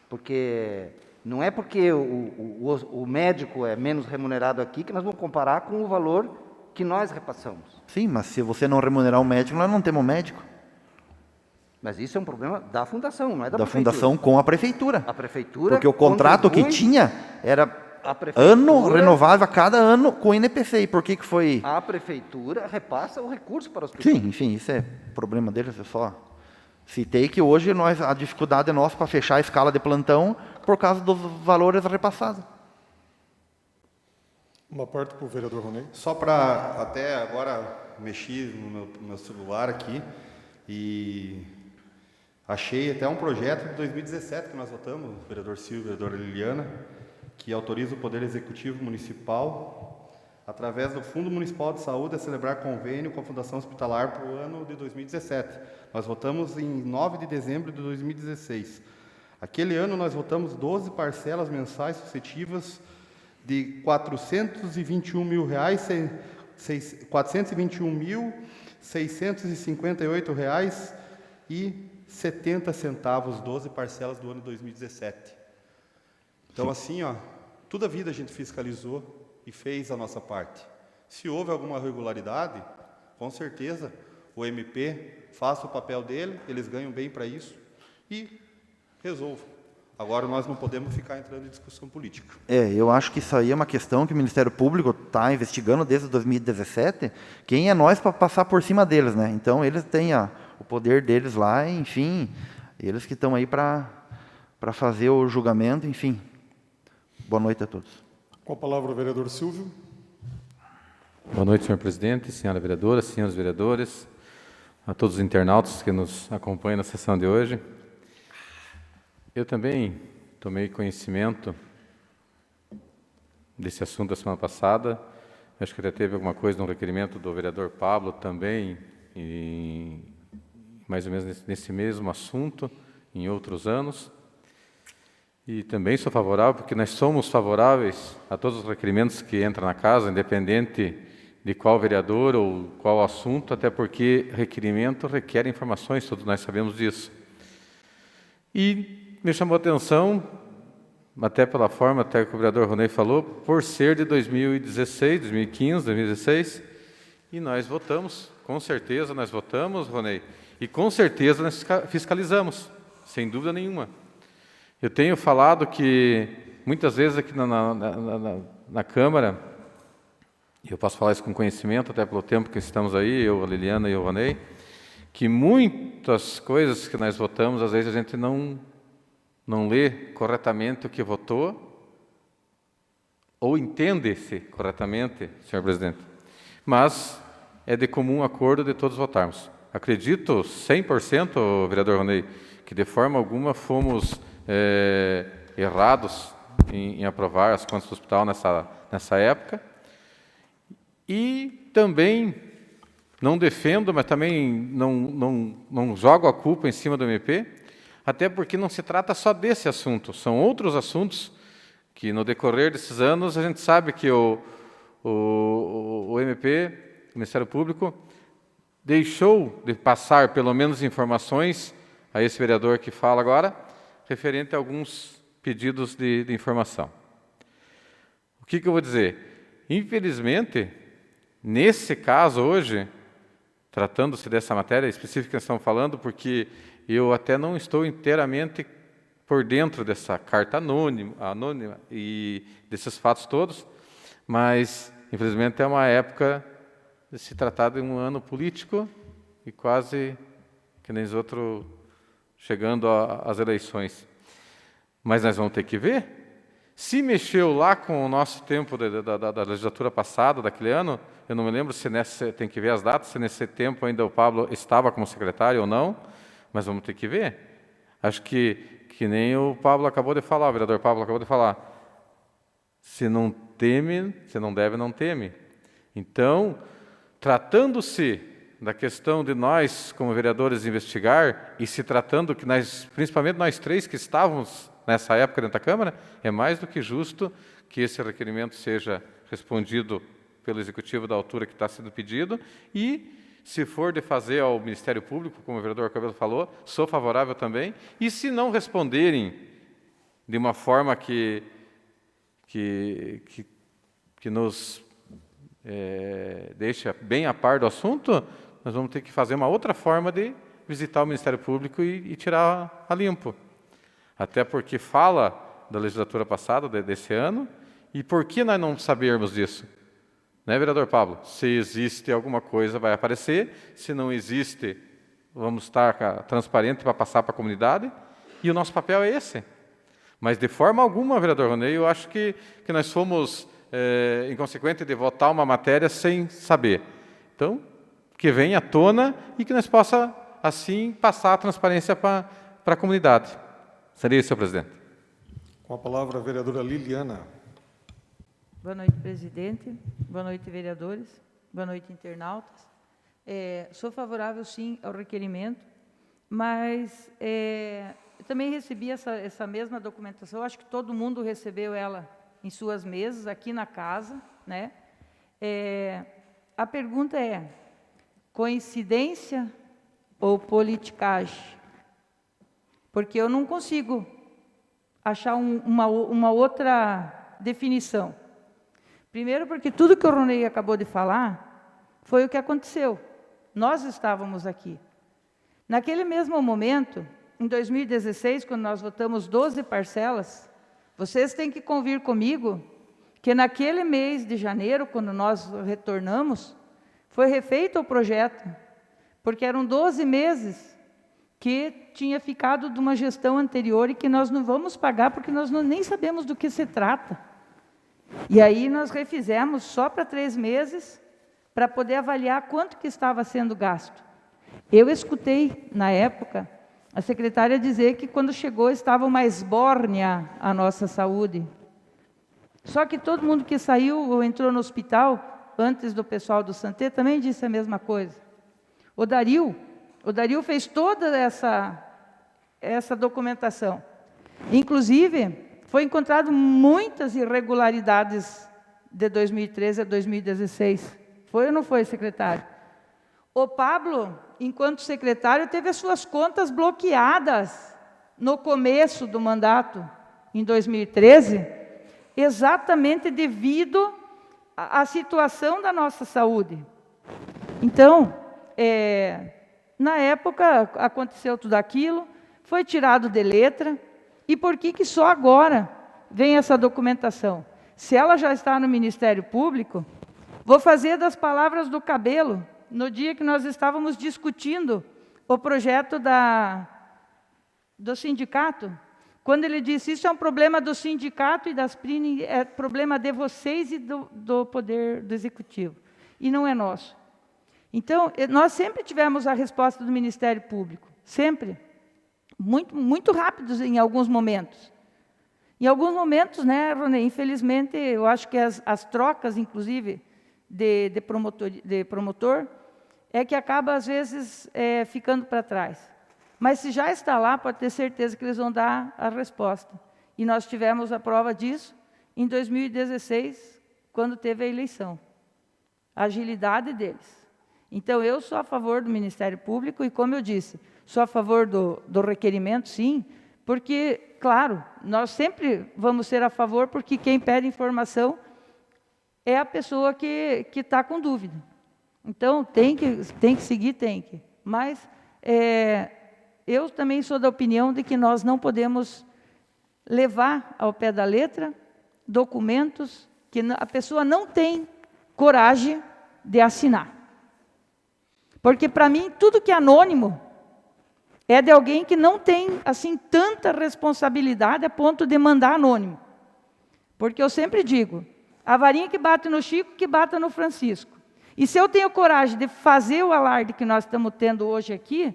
Porque não é porque o médico é menos remunerado aqui que nós vamos comparar com o valor que nós repassamos. Sim, mas se você não remunerar o médico, nós não temos médico. Mas isso é um problema da fundação, não é da Da prefeitura. fundação com a prefeitura. A prefeitura Porque o contrato que tinha era ano renovável a cada ano com o INPC. E por que foi... A prefeitura repassa o recurso para o hospital. Sim, enfim, isso é problema deles, eu só citei que hoje a dificuldade é nossa para fechar a escala de plantão por causa dos valores repassados. Uma parte para o vereador Ronei. Só para até agora mexi no meu celular aqui e achei até um projeto de 2017 que nós votamos, o vereador Silvio, a vereadora Liliana, que autoriza o Poder Executivo Municipal, através do Fundo Municipal de Saúde, a celebrar convênio com a Fundação Hospitalar para o ano de 2017. Nós votamos em 9 de dezembro de 2016. Aquele ano nós votamos 12 parcelas mensais sucessivas de R$ 421.658,70, 12 parcelas do ano de 2017. Então, assim, toda a vida a gente fiscalizou e fez a nossa parte. Se houve alguma irregularidade, com certeza o MP faça o papel dele, eles ganham bem para isso e resolvam. Agora nós não podemos ficar entrando em discussão política. Eu acho que isso aí é uma questão que o Ministério Público está investigando desde 2017. Quem é nós para passar por cima deles, né? Então, eles têm o poder deles lá, enfim, eles que estão aí para fazer o julgamento, enfim. Boa noite a todos. Com a palavra o vereador Silvio. Boa noite, senhor presidente, senhora vereadora, senhores vereadores, a todos os internautas que nos acompanham na sessão de hoje. Eu também tomei conhecimento desse assunto da semana passada. Acho que até teve alguma coisa no requerimento do vereador Pablo também, e mais ou menos nesse mesmo assunto, em outros anos. E também sou favorável, porque nós somos favoráveis a todos os requerimentos que entram na casa, independente de qual vereador ou qual assunto, até porque requerimento requer informações, todos nós sabemos disso. E me chamou a atenção, até pela forma até que o vereador Ronei falou, por ser de 2016, 2015, 2016, e nós votamos, com certeza nós votamos, Ronei, e com certeza nós fiscalizamos, sem dúvida nenhuma. Eu tenho falado que, muitas vezes aqui na Câmara, e eu posso falar isso com conhecimento, até pelo tempo que estamos aí, eu, a Liliana e o Ronei, que muitas coisas que nós votamos, às vezes a gente não lê corretamente o que votou, ou entende-se corretamente, senhor presidente, mas é de comum acordo de todos votarmos. Acredito 100%, vereador Ronei, que de forma alguma fomos errados em aprovar as contas do hospital nessa época. E também não defendo, mas também não jogo a culpa em cima do MP, até porque não se trata só desse assunto, são outros assuntos que, no decorrer desses anos, a gente sabe que o MP, o Ministério Público, deixou de passar, pelo menos, informações a esse vereador que fala agora, referente a alguns pedidos de informação. O que eu vou dizer? Infelizmente, nesse caso hoje, tratando-se dessa matéria específica que nós estamos falando, porque eu até não estou inteiramente por dentro dessa carta anônima e desses fatos todos, mas, infelizmente, é uma época de se tratar de um ano político e quase que nem os outros chegando às eleições. Mas nós vamos ter que ver. Se mexeu lá com o nosso tempo da legislatura passada, daquele ano, eu não me lembro se tem que ver as datas, se nesse tempo ainda o Pablo estava como secretário ou não, mas vamos ter que ver. Acho que nem o Pablo acabou de falar, o vereador Pablo acabou de falar. Se não teme, se não deve, não teme. Então, tratando-se da questão de nós, como vereadores, investigar, e se tratando que nós, principalmente nós três que estávamos nessa época dentro da Câmara, é mais do que justo que esse requerimento seja respondido pelo Executivo da altura que está sendo pedido, e, se for de fazer ao Ministério Público, como o vereador Cabelo falou, sou favorável também, e se não responderem de uma forma que nos deixa bem a par do assunto, nós vamos ter que fazer uma outra forma de visitar o Ministério Público e tirar a limpo. Até porque fala da legislatura passada, desse ano, e por que nós não sabermos disso? Né, vereador Pablo? Se existe alguma coisa, vai aparecer. Se não existe, vamos estar transparente para passar para a comunidade. E o nosso papel é esse. Mas, de forma alguma, vereador Ronei, eu acho que nós fomos inconsequentes de votar uma matéria sem saber. Então, que venha à tona e que nós possa, assim, passar a transparência para a comunidade. Seria isso, senhor presidente. Com a palavra, a vereadora Liliana. Boa noite, presidente. Boa noite, vereadores. Boa noite, internautas. Sou favorável, sim, ao requerimento, mas eu também recebi essa mesma documentação. Acho que todo mundo recebeu ela em suas mesas, aqui na casa, né? A pergunta é: coincidência ou politicagem? Porque eu não consigo achar uma outra definição. Primeiro, porque tudo que o Ronei acabou de falar foi o que aconteceu. Nós estávamos aqui. Naquele mesmo momento, em 2016, quando nós votamos 12 parcelas, vocês têm que convir comigo que naquele mês de janeiro, quando nós retornamos, foi refeito o projeto, porque eram 12 meses que tinha ficado de uma gestão anterior e que nós não vamos pagar porque nós nem sabemos do que se trata. E aí nós refizemos só para 3 meses, para poder avaliar quanto que estava sendo gasto. Eu escutei, na época, a secretária dizer que quando chegou estava uma esbórnia a nossa saúde. Só que todo mundo que saiu ou entrou no hospital, antes do pessoal do Santé, também disse a mesma coisa. O Dario fez toda essa documentação. Inclusive, foi encontrado muitas irregularidades de 2013 a 2016. Foi ou não foi, secretário? O Pablo, enquanto secretário, teve as suas contas bloqueadas no começo do mandato, em 2013, exatamente devido à situação da nossa saúde. Então, na época, aconteceu tudo aquilo, foi tirado de letra. E por que só agora vem essa documentação? Se ela já está no Ministério Público, vou fazer das palavras do Cabelo, no dia que nós estávamos discutindo o projeto do sindicato, quando ele disse: isso é um problema do sindicato e das PRIN, é problema de vocês e do Poder do Executivo, e não é nosso. Então, nós sempre tivemos a resposta do Ministério Público, sempre. Muito rápidos em alguns momentos. Em alguns momentos, né, Ronei, infelizmente, eu acho que as trocas, inclusive, de promotor, é que acaba, às vezes, ficando para trás. Mas se já está lá, pode ter certeza que eles vão dar a resposta. E nós tivemos a prova disso em 2016, quando teve a eleição. A agilidade deles. Então, eu sou a favor do Ministério Público e, como eu disse, sou a favor do requerimento, sim, porque, claro, nós sempre vamos ser a favor, porque quem pede informação é a pessoa que está com dúvida. Então, tem que seguir, tem que. Mas eu também sou da opinião de que nós não podemos levar ao pé da letra documentos que a pessoa não tem coragem de assinar. Porque, para mim, tudo que é anônimo é de alguém que não tem, assim, tanta responsabilidade a ponto de mandar anônimo. Porque eu sempre digo, a varinha que bate no Chico, que bata no Francisco. E se eu tenho coragem de fazer o alarde que nós estamos tendo hoje aqui,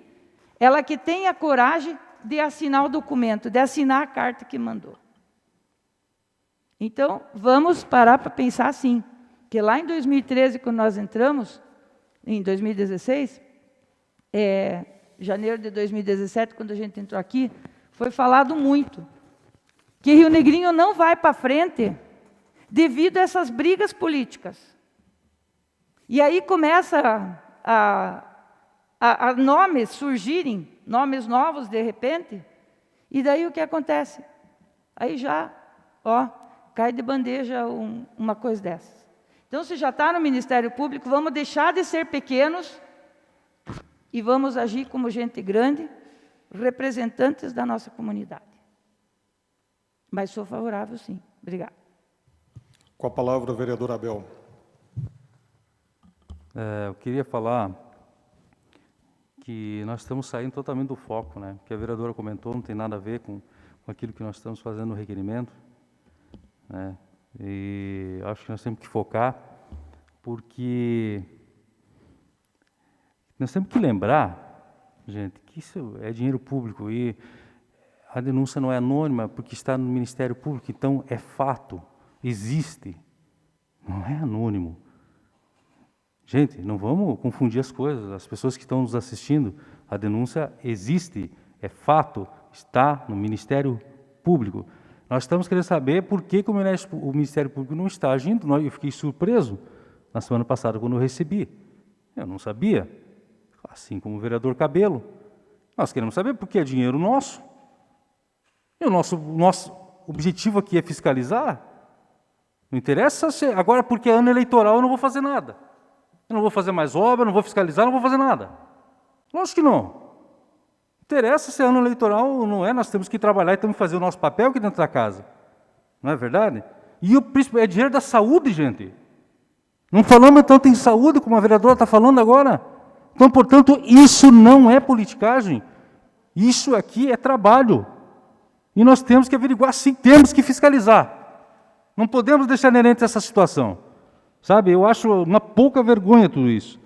ela que tenha coragem de assinar o documento, de assinar a carta que mandou. Então, vamos parar para pensar assim, que lá em 2013, quando nós entramos, em 2016, janeiro de 2017, quando a gente entrou aqui, foi falado muito que Rio Negrinho não vai para frente devido a essas brigas políticas. E aí começa a nomes surgirem, nomes novos de repente, e daí o que acontece? Aí já, cai de bandeja uma coisa dessas. Então, se já está no Ministério Público, vamos deixar de ser pequenos e vamos agir como gente grande, representantes da nossa comunidade. Mas sou favorável, sim. Obrigada. Com a palavra, o vereador Abel. Eu queria falar que nós estamos saindo totalmente do foco, né? Que a vereadora comentou, não tem nada a ver com aquilo que nós estamos fazendo no requerimento, né? E acho que nós temos que focar, porque nós temos que lembrar, gente, que isso é dinheiro público e a denúncia não é anônima porque está no Ministério Público, então é fato, existe, não é anônimo. Gente, não vamos confundir as coisas, as pessoas que estão nos assistindo, a denúncia existe, é fato, está no Ministério Público. Nós estamos querendo saber por que o Ministério Público não está agindo. Eu fiquei surpreso na semana passada quando eu recebi. Eu não sabia, assim como o vereador Cabelo. Nós queremos saber por que é dinheiro nosso. E o nosso objetivo aqui é fiscalizar. Não interessa agora porque é ano eleitoral eu não vou fazer nada. Eu não vou fazer mais obra, não vou fiscalizar, não vou fazer nada. Lógico que não. Interessa se é ano eleitoral ou não é, nós temos que trabalhar e temos que fazer o nosso papel aqui dentro da casa. Não é verdade? E o príncipe é dinheiro da saúde, gente. Não falamos tanto em saúde, como a vereadora está falando agora. Então, portanto, isso não é politicagem. Isso aqui é trabalho. E nós temos que averiguar, sim, temos que fiscalizar. Não podemos deixar inerente essa situação. Sabe, eu acho uma pouca vergonha tudo isso.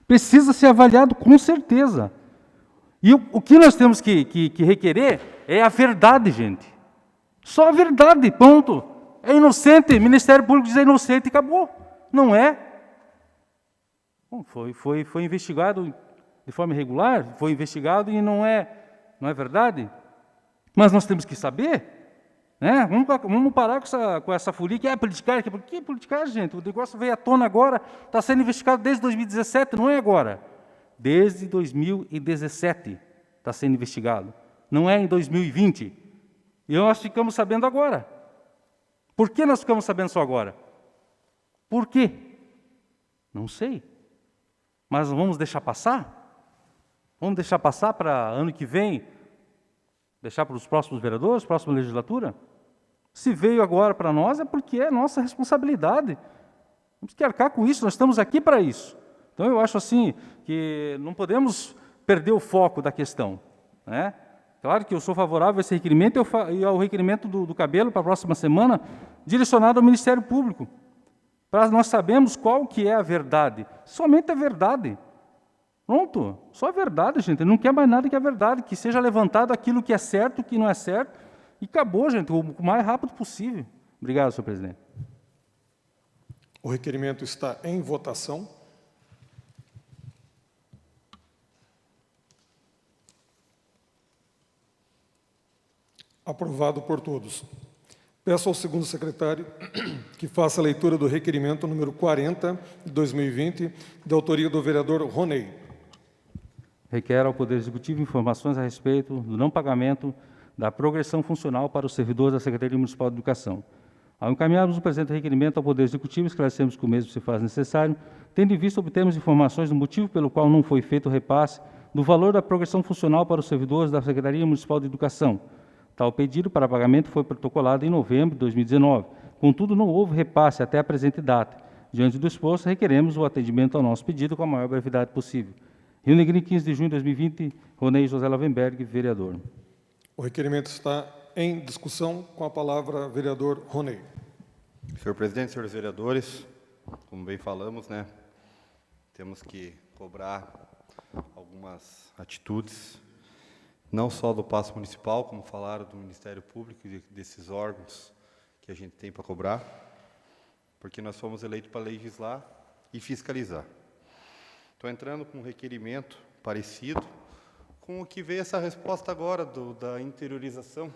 Precisa ser avaliado com certeza. E o que nós temos que requerer é a verdade, gente. Só a verdade, ponto. É inocente, o Ministério Público diz é inocente e acabou. Não é. Bom, foi investigado de forma irregular, foi investigado e não é verdade. Mas nós temos que saber. Né? Vamos parar com essa folia que é politicagem. Por que politicagem, gente? O negócio veio à tona agora, está sendo investigado desde 2017, não é agora. Desde 2017 está sendo investigado. Não é em 2020. E nós ficamos sabendo agora. Por que nós ficamos sabendo só agora? Por quê? Não sei. Mas vamos deixar passar? Vamos deixar passar para ano que vem? Deixar para os próximos vereadores, próxima legislatura? Se veio agora para nós é porque é nossa responsabilidade. Temos que arcar com isso, nós estamos aqui para isso. Então, eu acho assim, que não podemos perder o foco da questão. Né? Claro que eu sou favorável a esse requerimento e ao requerimento do Cabelo para a próxima semana, direcionado ao Ministério Público, para nós sabermos qual que é a verdade. Somente a verdade. Pronto, só a verdade, gente. Não quer mais nada que a verdade, que seja levantado aquilo que é certo, que não é certo, E acabou, gente, o mais rápido possível. Obrigado, senhor presidente. O requerimento está em votação. Aprovado por todos. Peço ao segundo secretário que faça a leitura do requerimento número 40, de 2020, de autoria do vereador Ronei. Requer ao Poder Executivo informações a respeito do não pagamento da progressão funcional para os servidores da Secretaria Municipal de Educação. Ao encaminharmos o presente requerimento ao Poder Executivo, esclarecemos que o mesmo se faz necessário, tendo em vista obtermos informações do motivo pelo qual não foi feito o repasse do valor da progressão funcional para os servidores da Secretaria Municipal de Educação. Tal pedido para pagamento foi protocolado em novembro de 2019. Contudo, não houve repasse até a presente data. Diante do exposto, requeremos o atendimento ao nosso pedido com a maior brevidade possível. Rio Negrinho, 15 de junho de 2020, Ronei José Lavenberg, vereador. O requerimento está em discussão. Com a palavra, vereador Ronei. Senhor presidente, senhores vereadores, como bem falamos, né, temos que cobrar algumas atitudes, não só do passo municipal, como falaram do Ministério Público e desses órgãos que a gente tem para cobrar, porque nós fomos eleitos para legislar e fiscalizar. Estou entrando com um requerimento parecido com o que veio essa resposta agora da interiorização,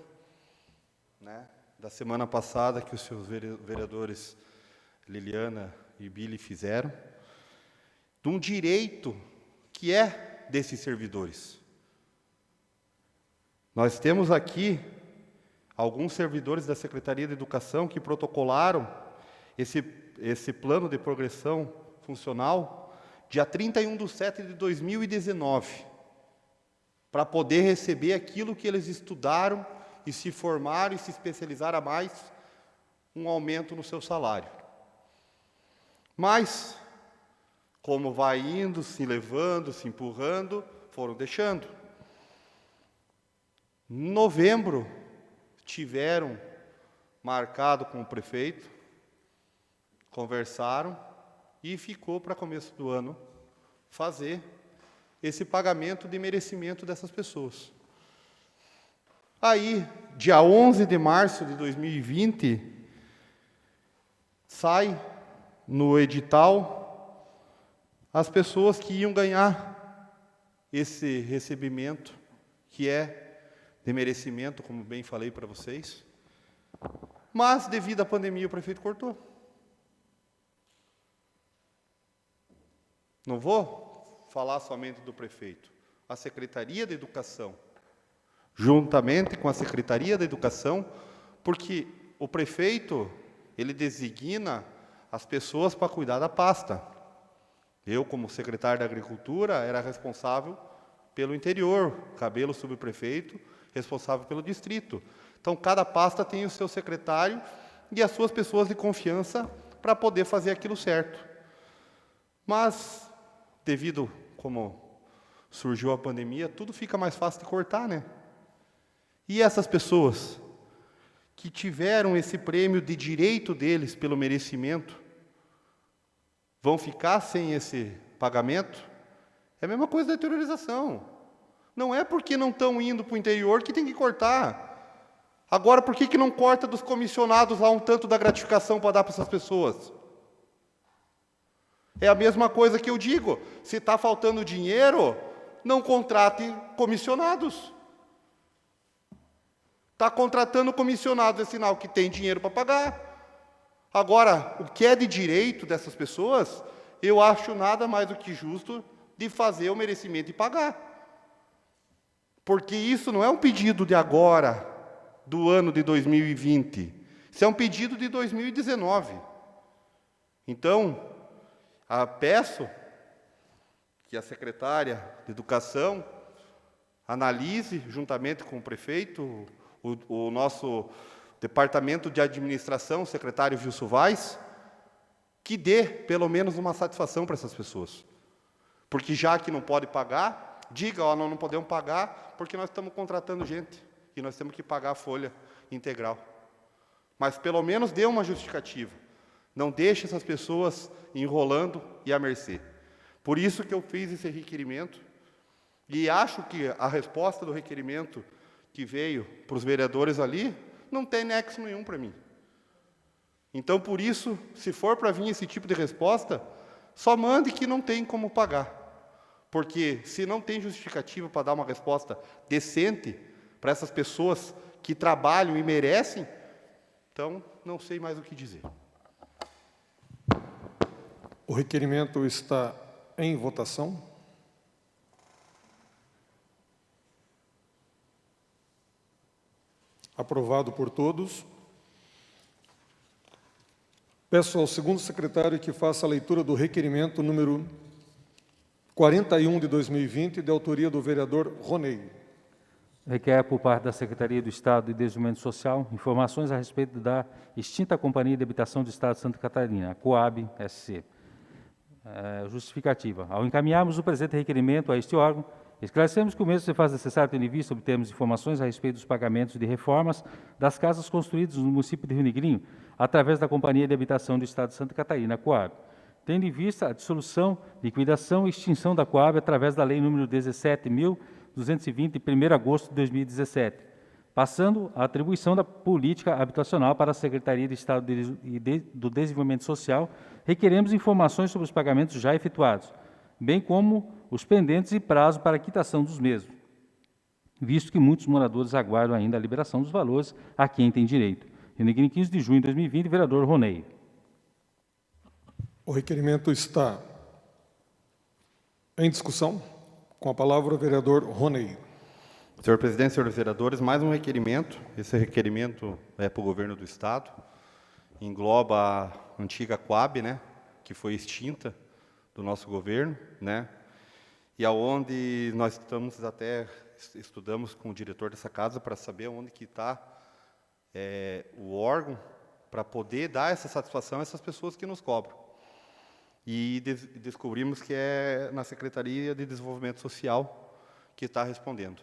né, da semana passada, que os seus vereadores Liliana e Billy fizeram, de um direito que é desses servidores. Nós temos aqui alguns servidores da Secretaria de Educação que protocolaram esse plano de progressão funcional dia 31/7/2019, para poder receber aquilo que eles estudaram e se formaram e se especializaram a mais, um aumento no seu salário. Mas, como vai indo, se levando, se empurrando, foram deixando. Em novembro, tiveram marcado com o prefeito, conversaram e ficou para começo do ano fazer esse pagamento de merecimento dessas pessoas. Aí, dia 11 de março de 2020, sai no edital as pessoas que iam ganhar esse recebimento, que é de merecimento, como bem falei para vocês, mas, devido à pandemia, o prefeito cortou. Não vou falar somente do prefeito. A Secretaria de Educação, juntamente com a Secretaria da Educação, porque o prefeito, ele designa as pessoas para cuidar da pasta. Eu, como secretário da Agricultura, era responsável pelo interior, Cabelo subprefeito, responsável pelo distrito. Então, cada pasta tem o seu secretário e as suas pessoas de confiança para poder fazer aquilo certo. Mas, devido como surgiu a pandemia, tudo fica mais fácil de cortar, né? E essas pessoas que tiveram esse prêmio de direito deles pelo merecimento, vão ficar sem esse pagamento? É a mesma coisa da interiorização. Não é porque não estão indo para o interior que tem que cortar. Agora, por que não corta dos comissionados lá um tanto da gratificação para dar para essas pessoas? É a mesma coisa que eu digo. Se está faltando dinheiro, não contrate comissionados. Está contratando comissionados, é sinal que tem dinheiro para pagar. Agora, o que é de direito dessas pessoas, eu acho nada mais do que justo de fazer o merecimento e pagar. Porque isso não é um pedido de agora, do ano de 2020. Isso é um pedido de 2019. Então, peço que a secretária de Educação analise, juntamente com o prefeito, o nosso Departamento de Administração, o secretário Wilson Vaz, que dê, pelo menos, uma satisfação para essas pessoas. Porque já que não pode pagar, diga, ó, não podemos pagar, porque nós estamos contratando gente, e nós temos que pagar a folha integral. Mas, pelo menos, dê uma justificativa. Não deixe essas pessoas enrolando e à mercê. Por isso que eu fiz esse requerimento, e acho que a resposta do requerimento que veio para os vereadores ali, não tem nexo nenhum para mim. Então, por isso, se for para vir esse tipo de resposta, só mande que não tem como pagar. Porque se não tem justificativa para dar uma resposta decente para essas pessoas que trabalham e merecem, então não sei mais o que dizer. O requerimento está em votação. Aprovado por todos. Peço ao segundo secretário que faça a leitura do requerimento número 41 de 2020, de autoria do vereador Ronei. Requer, por parte da Secretaria do Estado de Desenvolvimento Social, informações a respeito da extinta Companhia de Habitação do Estado de Santa Catarina, a Coab SC. Justificativa. Ao encaminharmos o presente requerimento a este órgão, esclarecemos que o mesmo se faz necessário tendo em vista obtermos informações a respeito dos pagamentos de reformas das casas construídas no município de Rio Negrinho, através da Companhia de Habitação do Estado de Santa Catarina, a Coab, tendo em vista a dissolução, liquidação e extinção da Coab através da Lei nº 17.220, de 1º de agosto de 2017, passando a atribuição da política habitacional para a Secretaria de Estado do Desenvolvimento Social, requeremos informações sobre os pagamentos já efetuados, bem como os pendentes e prazo para a quitação dos mesmos, visto que muitos moradores aguardam ainda a liberação dos valores a quem tem direito. Rio Negrinho, 15 de junho de 2020, vereador Ronei. O requerimento está em discussão. Com a palavra o vereador Ronei. Senhor presidente, senhores vereadores, mais um requerimento. Esse requerimento é para o governo do Estado. Engloba a antiga Coab, né, que foi extinta do nosso governo, né, e aonde nós estudamos com o diretor dessa casa para saber onde que está o órgão para poder dar essa satisfação a essas pessoas que nos cobram. E descobrimos que é na Secretaria de Desenvolvimento Social que está respondendo.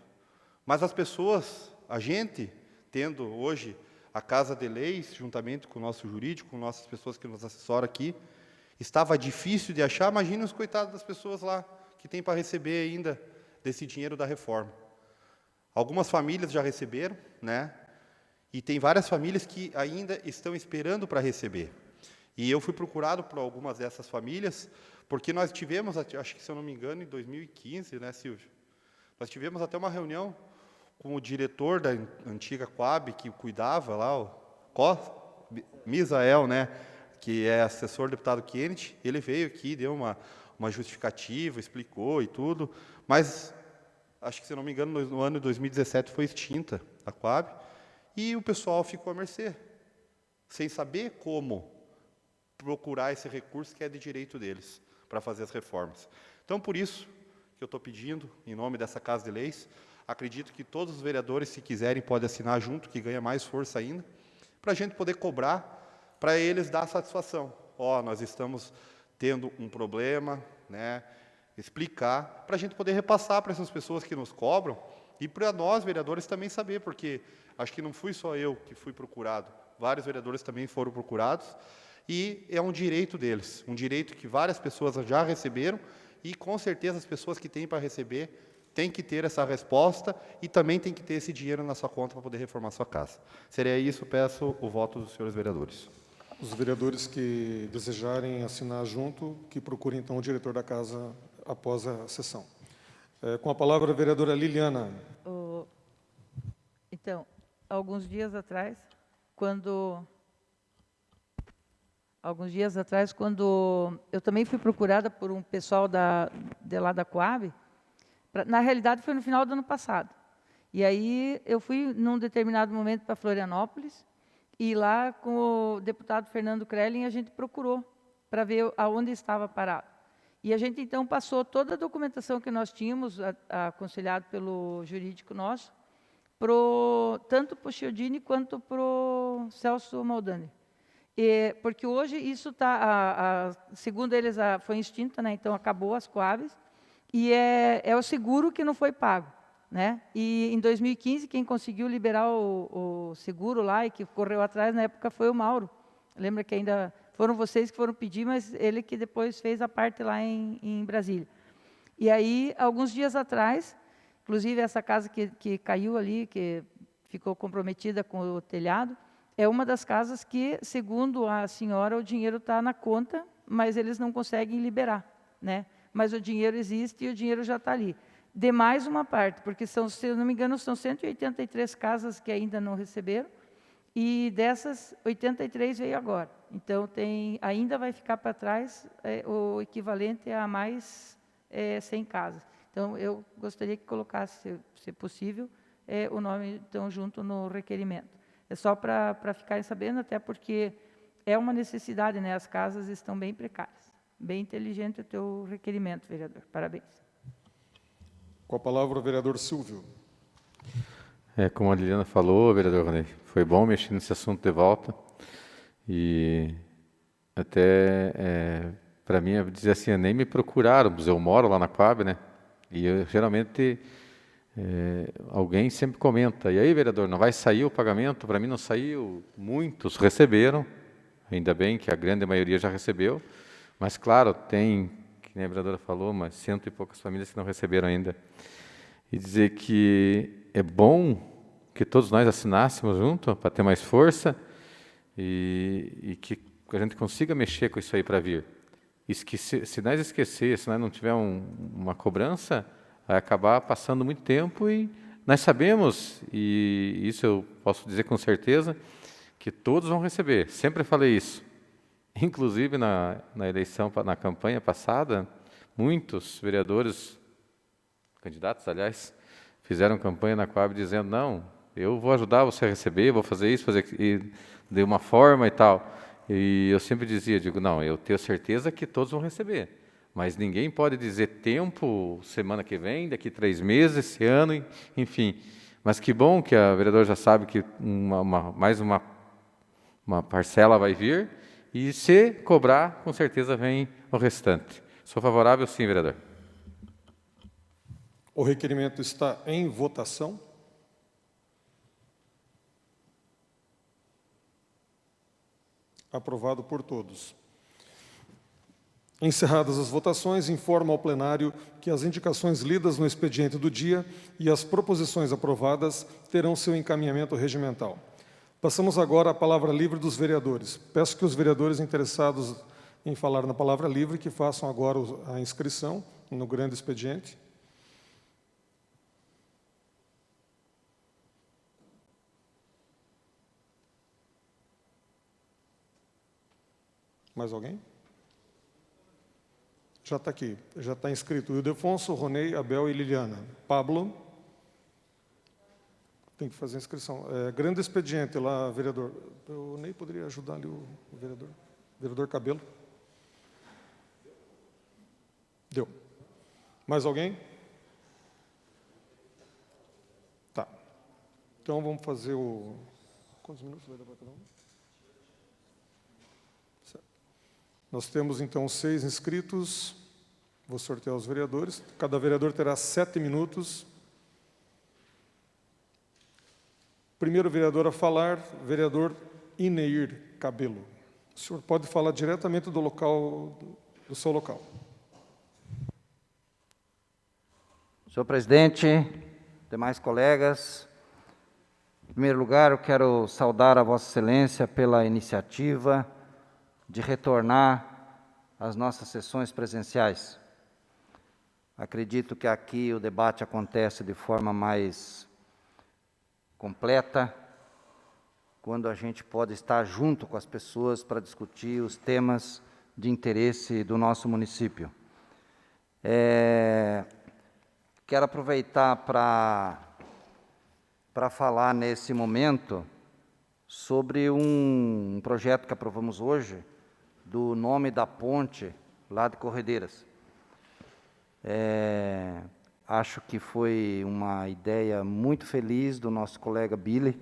Mas as pessoas, a gente, tendo hoje a Casa de Leis, juntamente com o nosso jurídico, com nossas pessoas que nos assessoram aqui, estava difícil de achar. Imagina os coitados das pessoas lá que têm para receber ainda desse dinheiro da reforma. Algumas famílias já receberam, né? E tem várias famílias que ainda estão esperando para receber. E eu fui procurado por algumas dessas famílias, porque nós tivemos, acho que se eu não me engano, em 2015, né, Silvio? Nós tivemos até uma reunião com o diretor da antiga Coab, que cuidava lá, o Misael, né, que é assessor do deputado Kennedy. Ele veio aqui, deu uma justificativa, explicou e tudo, mas acho que, se eu não me engano, no ano de 2017 foi extinta a Coab, e o pessoal ficou à mercê, sem saber como procurar esse recurso que é de direito deles, para fazer as reformas. Então, por isso que eu estou pedindo, em nome dessa Casa de Leis, acredito que todos os vereadores, se quiserem, podem assinar junto, que ganha mais força ainda, para a gente poder cobrar, para eles dar satisfação. Nós estamos tendo um problema, né? Explicar, para a gente poder repassar para essas pessoas que nos cobram, e para nós, vereadores, também saber, porque acho que não fui só eu que fui procurado, vários vereadores também foram procurados, e é um direito deles, um direito que várias pessoas já receberam, e com certeza as pessoas que têm para receber têm que ter essa resposta e também têm que ter esse dinheiro na sua conta para poder reformar sua casa. Seria isso, peço o voto dos senhores vereadores. Os vereadores que desejarem assinar junto, que procurem então o diretor da casa após a sessão. Com a palavra a vereadora Liliana. Então, alguns dias atrás, quando eu também fui procurada por um pessoal de lá da Coab, na realidade foi no final do ano passado. E aí eu fui, num determinado momento, para Florianópolis, e lá com o deputado Fernando Krellin a gente procurou para ver aonde estava parado. E a gente, então, passou toda a documentação que nós tínhamos, aconselhado pelo jurídico nosso, tanto para o Chiodini quanto para o Celso Maldani. Porque hoje isso está, segundo eles, foi extinta, né? Então acabou as Coabs, e é o seguro que não foi pago, né? E em 2015, quem conseguiu liberar o seguro lá e que correu atrás na época foi o Mauro. Lembra que ainda foram vocês que foram pedir, mas ele que depois fez a parte lá em Brasília. E aí, alguns dias atrás, Inclusive, essa casa que caiu ali, que ficou comprometida com o telhado, é uma das casas que, segundo a senhora, o dinheiro está na conta, mas eles não conseguem liberar, né? Mas o dinheiro existe e o dinheiro já está ali. De mais uma parte, porque, se eu não me engano, são 183 casas que ainda não receberam, e dessas, 83 veio agora. Então, ainda vai ficar para trás o equivalente a mais 100 casas. Então, eu gostaria que colocasse, se possível, o nome, então, junto no requerimento. É só para ficarem sabendo, até porque é uma necessidade, né? As casas estão bem precárias. Bem inteligente o teu requerimento, vereador. Parabéns. Com a palavra, o vereador Silvio. Como a Liliana falou, vereador Ronei, foi bom mexer nesse assunto de volta. E até, para mim, dizer assim, nem me procuraram, mas eu moro lá na Coab, né? E eu, geralmente, alguém sempre comenta, e aí, vereador, não vai sair o pagamento? Para mim não saiu, muitos receberam, ainda bem que a grande maioria já recebeu, mas, claro, tem, que nem a vereadora falou, mas 100 e poucas famílias que não receberam ainda. E dizer que é bom que todos nós assinássemos junto, para ter mais força, e que a gente consiga mexer com isso aí para vir. Se nós esquecer, se nós não tiver uma cobrança, vai acabar passando muito tempo e nós sabemos, e isso eu posso dizer com certeza, que todos vão receber. Sempre falei isso. Inclusive na eleição, na campanha passada, muitos vereadores, candidatos, aliás, fizeram campanha na Coab dizendo, não, eu vou ajudar você a receber, vou fazer isso, de uma forma e tal. E eu sempre dizia, não, eu tenho certeza que todos vão receber. Mas ninguém pode dizer tempo, semana que vem, daqui 3 meses, esse ano, enfim. Mas que bom que a vereadora já sabe que mais uma parcela vai vir, e se cobrar, com certeza vem o restante. Sou favorável, sim, vereador. O requerimento está em votação. Aprovado por todos. Encerradas as votações, informo ao plenário que as indicações lidas no expediente do dia e as proposições aprovadas terão seu encaminhamento regimental. Passamos agora à palavra livre dos vereadores. Peço que os vereadores interessados em falar na palavra livre que façam agora a inscrição no grande expediente. Mais alguém? Já está aqui, já está inscrito o Ildefonso, Ronei, Abel e Liliana. Pablo? Tem que fazer a inscrição. Grande expediente lá, vereador. O Ney poderia ajudar ali o vereador? Vereador Cabelo? Deu. Mais alguém? Tá. Então vamos fazer o... Quantos minutos vai dar para cada um? Nós temos, então, 6 inscritos. Vou sortear os vereadores. Cada vereador terá 7 minutos. Primeiro vereador a falar, vereador Ineir Cabelo. O senhor pode falar diretamente do local, do seu local. Senhor presidente, demais colegas, em primeiro lugar, eu quero saudar a Vossa Excelência pela iniciativa de retornar às nossas sessões presenciais. Acredito que aqui o debate acontece de forma mais completa, quando a gente pode estar junto com as pessoas para discutir os temas de interesse do nosso município. Quero aproveitar para falar nesse momento sobre um projeto que aprovamos hoje, do nome da ponte lá de Corredeiras. Acho que foi uma ideia muito feliz do nosso colega Billy,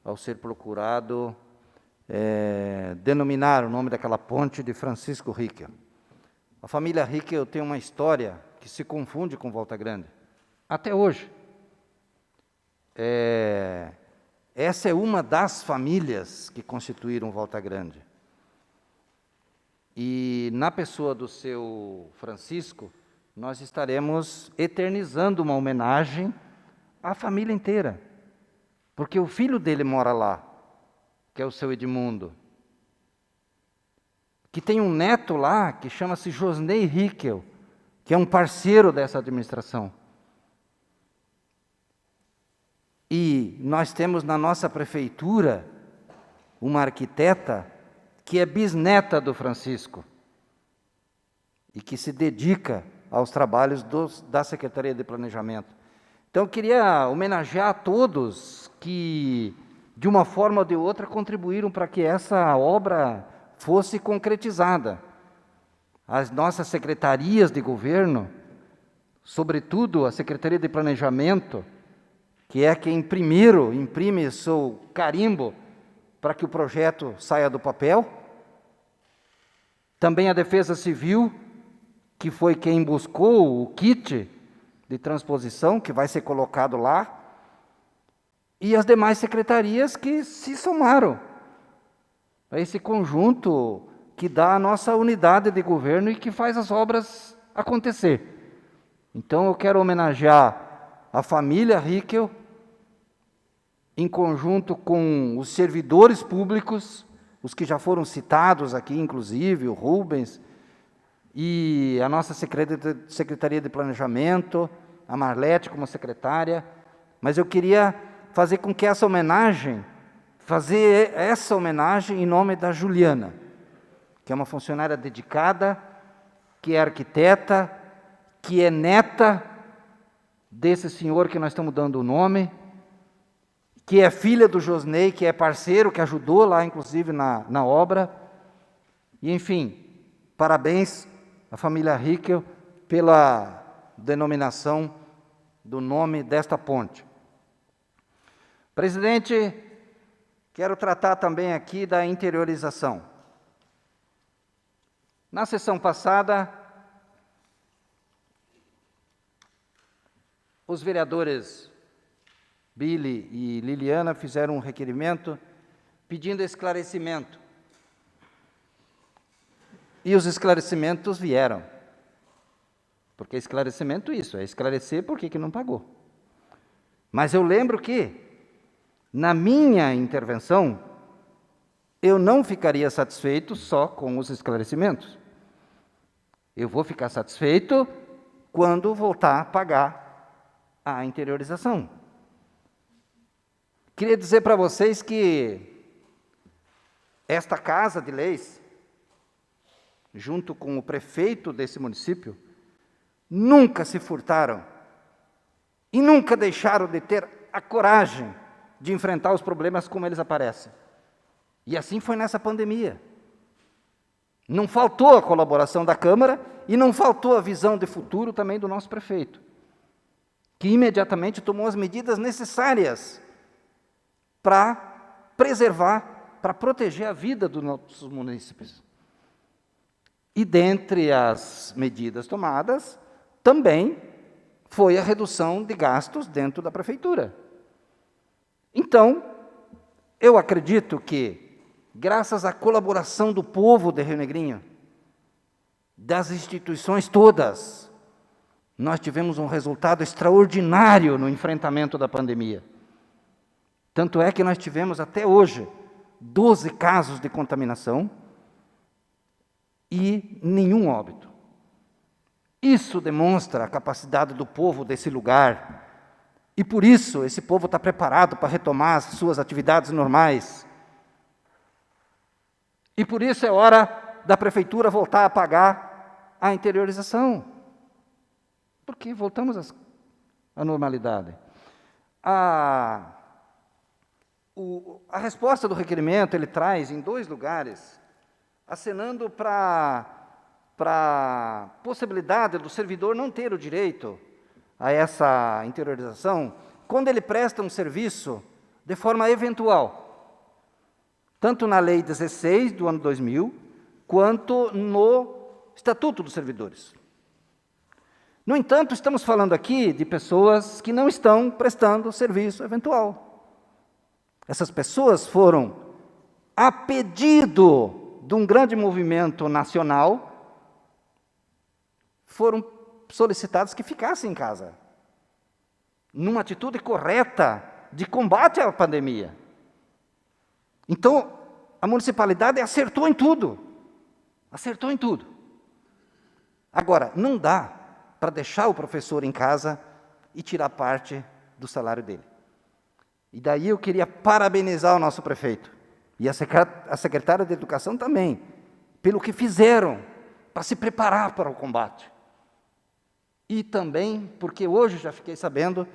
ao ser procurado denominar o nome daquela ponte de Francisco Rickel. A família Rickel tem uma história que se confunde com Volta Grande, até hoje. Essa é uma das famílias que constituíram Volta Grande. E, na pessoa do seu Francisco, nós estaremos eternizando uma homenagem à família inteira, porque o filho dele mora lá, que é o seu Edmundo, que tem um neto lá que chama-se Josney Hickel, que é um parceiro dessa administração. E nós temos na nossa prefeitura uma arquiteta que é bisneta do Francisco e que se dedica aos trabalhos da Secretaria de Planejamento. Então, eu queria homenagear a todos que, de uma forma ou de outra, contribuíram para que essa obra fosse concretizada. As nossas secretarias de governo, sobretudo a Secretaria de Planejamento, que é quem primeiro imprime seu carimbo para que o projeto saia do papel. Também a Defesa Civil, que foi quem buscou o kit de transposição, que vai ser colocado lá, e as demais secretarias que se somaram a esse conjunto que dá a nossa unidade de governo e que faz as obras acontecer. Então, eu quero homenagear a família Hickel, em conjunto com os servidores públicos, os que já foram citados aqui, inclusive, o Rubens, e a nossa Secretaria de Planejamento, a Marlete como secretária, mas eu queria fazer com que essa homenagem em nome da Juliana, que é uma funcionária dedicada, que é arquiteta, que é neta desse senhor que nós estamos dando o nome, que é filha do Josney, que é parceiro, que ajudou lá, inclusive, na obra. E, enfim, parabéns à família Hickel pela denominação do nome desta ponte. Presidente, quero tratar também aqui da interiorização. Na sessão passada, os vereadores Billy e Liliana fizeram um requerimento pedindo esclarecimento. E os esclarecimentos vieram. Porque esclarecimento é esclarecer por que não pagou. Mas eu lembro que, na minha intervenção, eu não ficaria satisfeito só com os esclarecimentos. Eu vou ficar satisfeito quando voltar a pagar a interiorização. Queria dizer para vocês que esta Casa de Leis, junto com o prefeito desse município, nunca se furtaram e nunca deixaram de ter a coragem de enfrentar os problemas como eles aparecem. E assim foi nessa pandemia. Não faltou a colaboração da Câmara e não faltou a visão de futuro também do nosso prefeito, que imediatamente tomou as medidas necessárias para preservar, para proteger a vida dos nossos munícipes. E dentre as medidas tomadas, também foi a redução de gastos dentro da prefeitura. Então, eu acredito que, graças à colaboração do povo de Rio Negrinho, das instituições todas, nós tivemos um resultado extraordinário no enfrentamento da pandemia. Tanto é que nós tivemos até hoje 12 casos de contaminação e nenhum óbito. Isso demonstra a capacidade do povo desse lugar. E por isso esse povo está preparado para retomar as suas atividades normais. E por isso é hora da prefeitura voltar a pagar a interiorização. Porque voltamos à normalidade. A resposta do requerimento ele traz em 2 lugares, acenando para a possibilidade do servidor não ter o direito a essa interiorização quando ele presta um serviço de forma eventual, tanto na Lei 16 do ano 2000, quanto no Estatuto dos Servidores. No entanto, estamos falando aqui de pessoas que não estão prestando serviço eventual. Essas pessoas foram, a pedido de um grande movimento nacional, foram solicitados que ficassem em casa, numa atitude correta de combate à pandemia. Então, a municipalidade acertou em tudo. Acertou em tudo. Agora, não dá para deixar o professor em casa e tirar parte do salário dele. E daí eu queria parabenizar o nosso prefeito e a secretária de Educação também, pelo que fizeram para se preparar para o combate. E também porque hoje já fiquei sabendo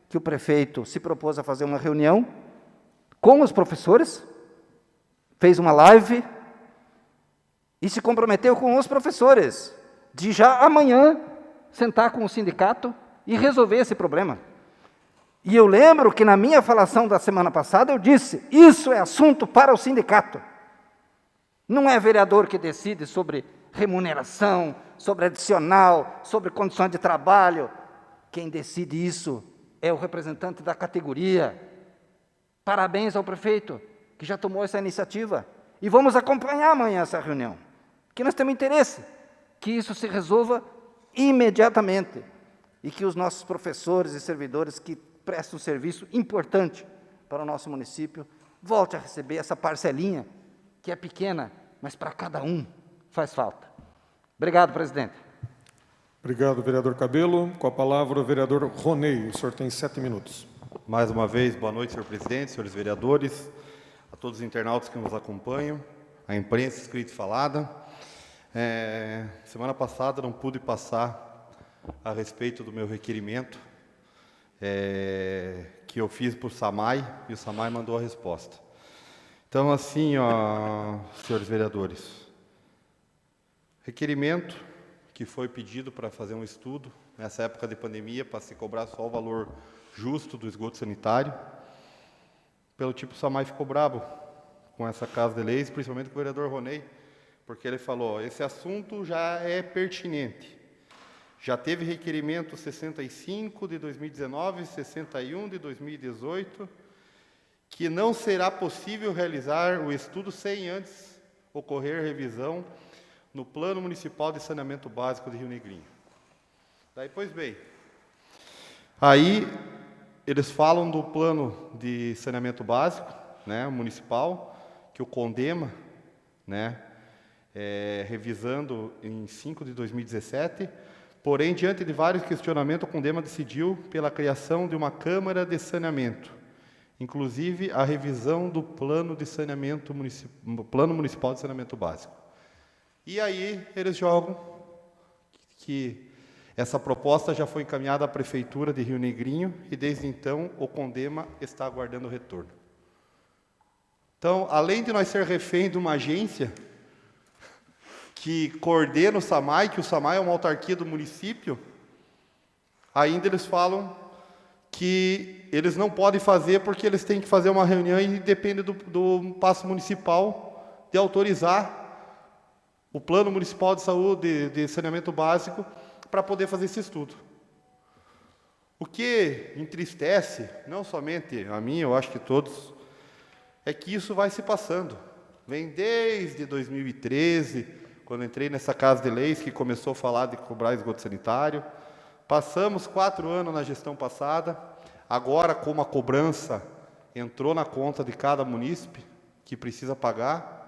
que o prefeito se propôs a fazer uma reunião com os professores, fez uma live e se comprometeu com os professores de já amanhã sentar com o sindicato e resolver esse problema. E eu lembro que na minha falação da semana passada eu disse, isso é assunto para o sindicato. Não é vereador que decide sobre remuneração, sobre adicional, sobre condições de trabalho. Quem decide isso é o representante da categoria. Parabéns ao prefeito, que já tomou essa iniciativa. E vamos acompanhar amanhã essa reunião, porque nós temos interesse que isso se resolva imediatamente e que os nossos professores e servidores que prestam um serviço importante para o nosso município voltem a receber essa parcelinha, que é pequena, mas para cada um faz falta. Obrigado, presidente. Obrigado, vereador Cabelo. Com a palavra, o vereador Ronei. O senhor tem 7 minutos. Mais uma vez, boa noite, senhor presidente, senhores vereadores, a todos os internautas que nos acompanham, a imprensa escrita e falada. Semana passada não pude passar a respeito do meu requerimento que eu fiz para o SAMAI, e o SAMAI mandou a resposta. Então, assim, senhores vereadores, requerimento que foi pedido para fazer um estudo, nessa época de pandemia, para se cobrar só o valor justo do esgoto sanitário. Pelo tipo, o SAMAI ficou bravo com essa Casa de Leis, principalmente com o vereador Ronei, porque ele falou, esse assunto já é pertinente. Já teve requerimento 65 de 2019, 61 de 2018, que não será possível realizar o estudo sem antes ocorrer revisão no Plano Municipal de Saneamento Básico de Rio Negrinho. Daí, pois bem, aí eles falam do Plano de Saneamento Básico, né, municipal, que o CONDEMA, né, revisando em 5 de 2017, porém, diante de vários questionamentos, o CONDEMA decidiu pela criação de uma Câmara de Saneamento, inclusive a revisão do Plano Municipal de Saneamento Básico. E aí eles jogam que essa proposta já foi encaminhada à Prefeitura de Rio Negrinho e, desde então, o CONDEMA está aguardando o retorno. Então, além de nós ser refém de uma agência que coordena o SAMAI, que o SAMAI é uma autarquia do município, ainda eles falam que eles não podem fazer porque eles têm que fazer uma reunião e depende do passo municipal de autorizar o Plano Municipal de Saúde, de Saneamento Básico, para poder fazer esse estudo. O que entristece, não somente a mim, eu acho que todos, é que isso vai se passando. Vem desde 2013, quando entrei nessa Casa de Leis, que começou a falar de cobrar esgoto sanitário. Passamos 4 anos na gestão passada, agora como a cobrança entrou na conta de cada munícipe, que precisa pagar,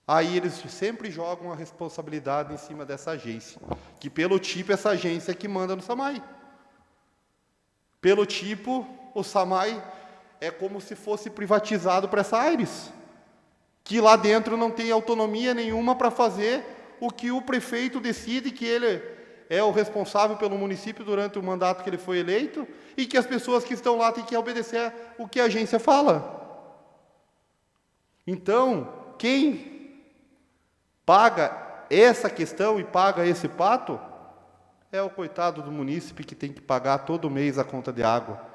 aí eles sempre jogam a responsabilidade em cima dessa agência, que pelo tipo essa agência é que manda no SAMAI. Pelo tipo, o SAMAI é como se fosse privatizado para essa Aires, que lá dentro não tem autonomia nenhuma para fazer o que o prefeito decide, que ele é o responsável pelo município durante o mandato que ele foi eleito, e que as pessoas que estão lá têm que obedecer o que a agência fala. Então, quem paga essa questão e paga esse pato é o coitado do munícipe que tem que pagar todo mês a conta de água,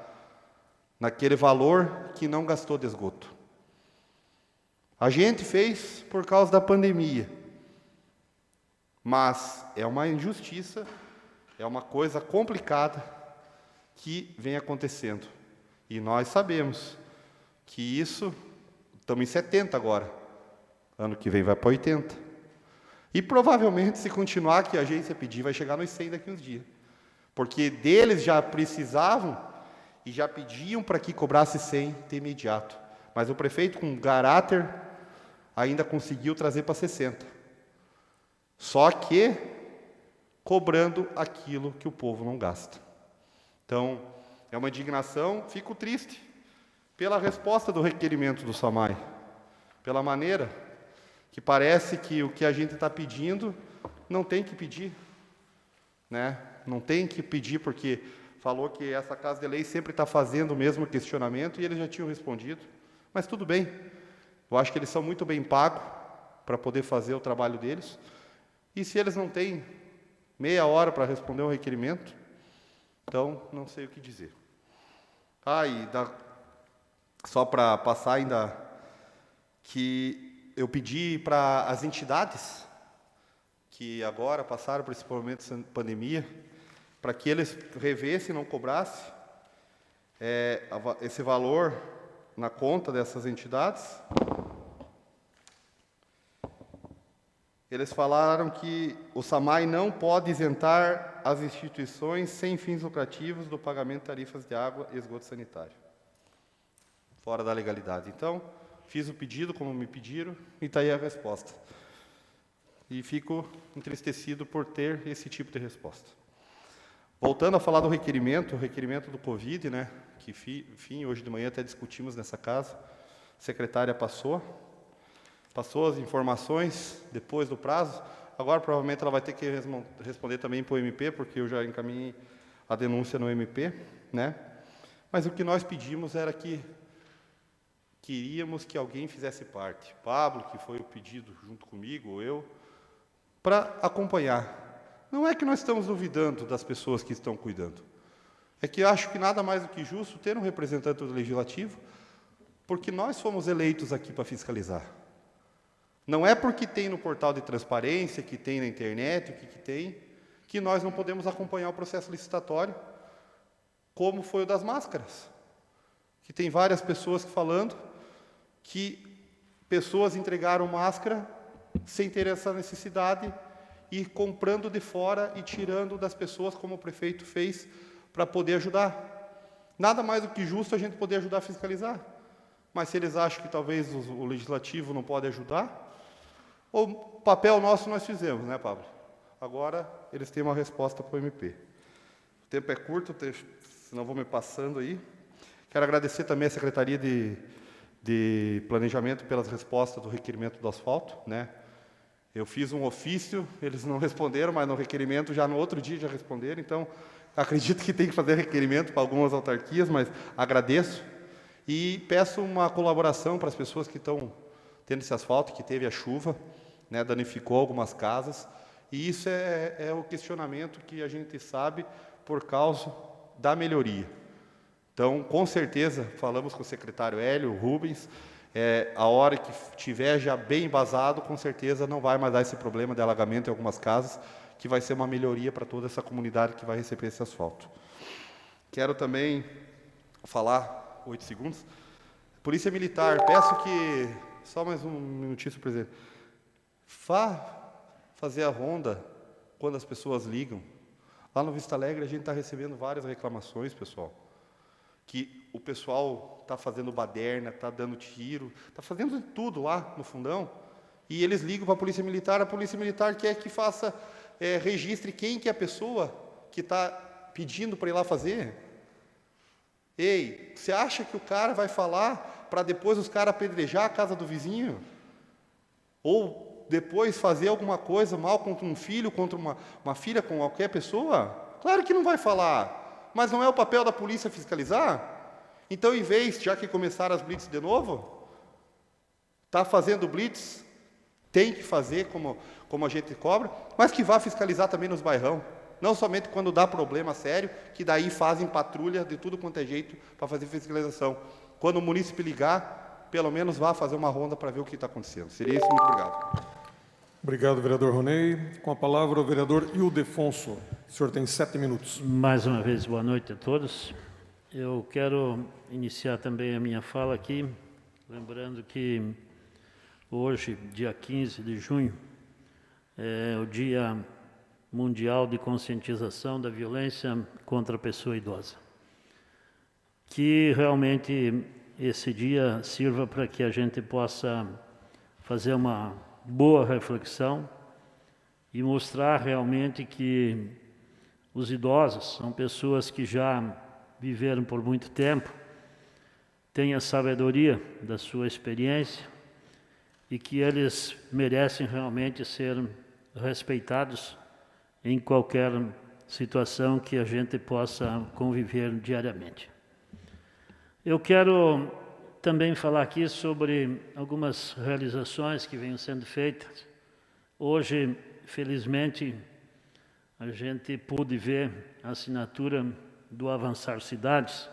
naquele valor que não gastou de esgoto. A gente fez por causa da pandemia, mas é uma injustiça, é uma coisa complicada que vem acontecendo. E nós sabemos que isso, estamos em 70 agora, ano que vem vai para 80. E provavelmente, se continuar que a agência pedir, vai chegar nos 100 daqui uns dias. Porque deles já precisavam e já pediam para que cobrasse 100 de imediato. Mas o prefeito, com caráter, ainda conseguiu trazer para 60. Só que cobrando aquilo que o povo não gasta. Então, é uma indignação, fico triste pela resposta do requerimento do SAMAI, pela maneira que parece que o que a gente está pedindo não tem que pedir, né? Não tem que pedir porque falou que essa Casa de Lei sempre está fazendo o mesmo questionamento e eles já tinham respondido. Mas tudo bem, eu acho que eles são muito bem pagos para poder fazer o trabalho deles. E se eles não têm meia hora para responder um requerimento, então não sei o que dizer. Só para passar ainda, que eu pedi para as entidades que agora passaram por esse momento de pandemia, para que eles revessem, não cobrassem esse valor na conta dessas entidades. Eles falaram que o SAMAI não pode isentar as instituições sem fins lucrativos do pagamento de tarifas de água e esgoto sanitário, fora da legalidade. Então, fiz o pedido como me pediram e está aí a resposta. E fico entristecido por ter esse tipo de resposta. Voltando a falar do requerimento, o requerimento do Covid, né, que, enfim, hoje de manhã até discutimos nessa casa, a secretária passou as informações depois do prazo. Agora, provavelmente, ela vai ter que responder também para o MP, porque eu já encaminhei a denúncia no MP, né? Mas o que nós pedimos era que queríamos que alguém fizesse parte. Pablo, que foi o pedido junto comigo, ou eu, para acompanhar. Não é que nós estamos duvidando das pessoas que estão cuidando. É que eu acho que nada mais do que justo ter um representante do Legislativo, porque nós fomos eleitos aqui para fiscalizar. Não é porque tem no portal de transparência, que tem na internet, o que tem, que nós não podemos acompanhar o processo licitatório, como foi o das máscaras. Que tem várias pessoas falando que pessoas entregaram máscara sem ter essa necessidade e comprando de fora e tirando das pessoas, como o prefeito fez, para poder ajudar. Nada mais do que justo a gente poder ajudar a fiscalizar. Mas se eles acham que talvez o Legislativo não pode ajudar, o papel nosso nós fizemos, né, Pablo? Agora eles têm uma resposta para o MP. O tempo é curto, senão vou me passando aí. Quero agradecer também à Secretaria de Planejamento pelas respostas do requerimento do asfalto, né? Eu fiz um ofício, eles não responderam, mas no requerimento já no outro dia já responderam, então acredito que tem que fazer requerimento para algumas autarquias, mas agradeço e peço uma colaboração para as pessoas que estão tendo esse asfalto, que teve a chuva, né, danificou algumas casas, e isso é o questionamento que a gente sabe por causa da melhoria. Então, com certeza, falamos com o secretário Hélio, o Rubens, a hora que tiver já bem embasado, com certeza não vai mais dar esse problema de alagamento em algumas casas, que vai ser uma melhoria para toda essa comunidade que vai receber esse asfalto. Quero também falar, 8 segundos, Polícia Militar, peço que, só mais um minutinho, presidente, fazer a ronda quando as pessoas ligam. Lá no Vista Alegre a gente está recebendo várias reclamações, pessoal, que o pessoal está fazendo baderna, está dando tiro, está fazendo tudo lá no fundão, e eles ligam para a Polícia Militar quer que faça, registre quem que é a pessoa que está pedindo para ir lá fazer. Ei, você acha que o cara vai falar para depois os caras apedrejar a casa do vizinho? Ou depois fazer alguma coisa mal contra um filho, contra uma filha, com qualquer pessoa? Claro que não vai falar, mas não é o papel da polícia fiscalizar? Então, em vez, já que começaram as blitz de novo, está fazendo blitz, tem que fazer como a gente cobra, mas que vá fiscalizar também nos bairrão. Não somente quando dá problema sério, que daí fazem patrulha de tudo quanto é jeito para fazer fiscalização. Quando o munícipe ligar, pelo menos vá fazer uma ronda para ver o que está acontecendo. Seria isso, muito obrigado. Obrigado, vereador Ronei. Com a palavra, o vereador Ildefonso. O senhor tem 7 minutos. Mais uma vez, boa noite a todos. Eu quero iniciar também a minha fala aqui, lembrando que hoje, dia 15 de junho, é o Dia Mundial de Conscientização da Violência contra a Pessoa Idosa. Que realmente esse dia sirva para que a gente possa fazer uma boa reflexão e mostrar realmente que os idosos são pessoas que já viveram por muito tempo, têm a sabedoria da sua experiência e que eles merecem realmente ser respeitados em qualquer situação que a gente possa conviver diariamente. Eu quero também falar aqui sobre algumas realizações que vêm sendo feitas. Hoje, felizmente, a gente pôde ver a assinatura do Avançar Cidades,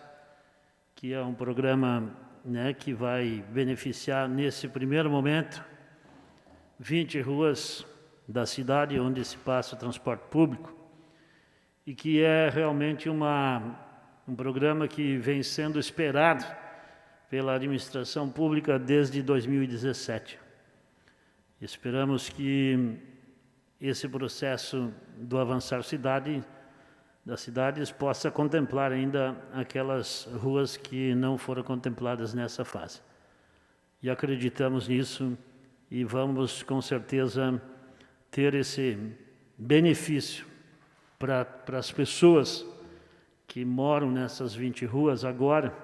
que é um programa, né, que vai beneficiar, nesse primeiro momento, 20 ruas da cidade onde se passa o transporte público, e que é realmente um programa que vem sendo esperado pela administração pública desde 2017. Esperamos que esse processo do Avançar das cidades possa contemplar ainda aquelas ruas que não foram contempladas nessa fase. E acreditamos nisso e vamos, com certeza, ter esse benefício para as pessoas que moram nessas 20 ruas agora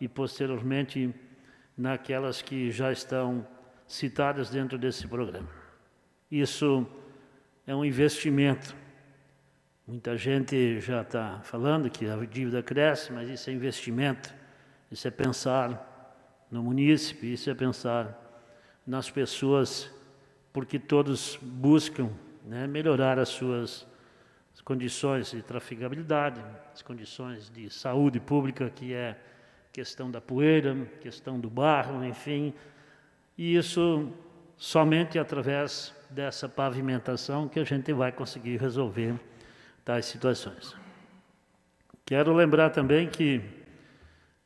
e, posteriormente, naquelas que já estão citadas dentro desse programa. Isso é um investimento. Muita gente já está falando que a dívida cresce, mas isso é investimento. Isso é pensar no munícipe, isso é pensar nas pessoas, porque todos buscam, né, melhorar as suas condições de trafegabilidade, as condições de saúde pública, que é questão da poeira, questão do barro, enfim. E isso somente através dessa pavimentação que a gente vai conseguir resolver tais situações. Quero lembrar também que,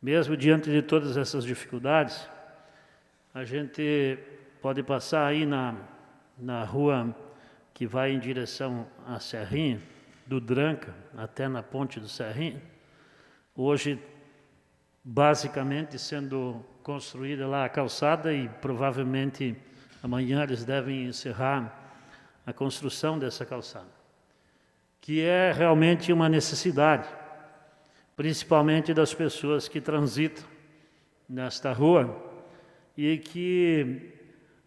mesmo diante de todas essas dificuldades, a gente pode passar aí na rua que vai em direção à Serrinha, do Dranca até na Ponte do Serrinha, hoje basicamente sendo construída lá a calçada e provavelmente amanhã eles devem encerrar a construção dessa calçada, que é realmente uma necessidade, principalmente das pessoas que transitam nesta rua e que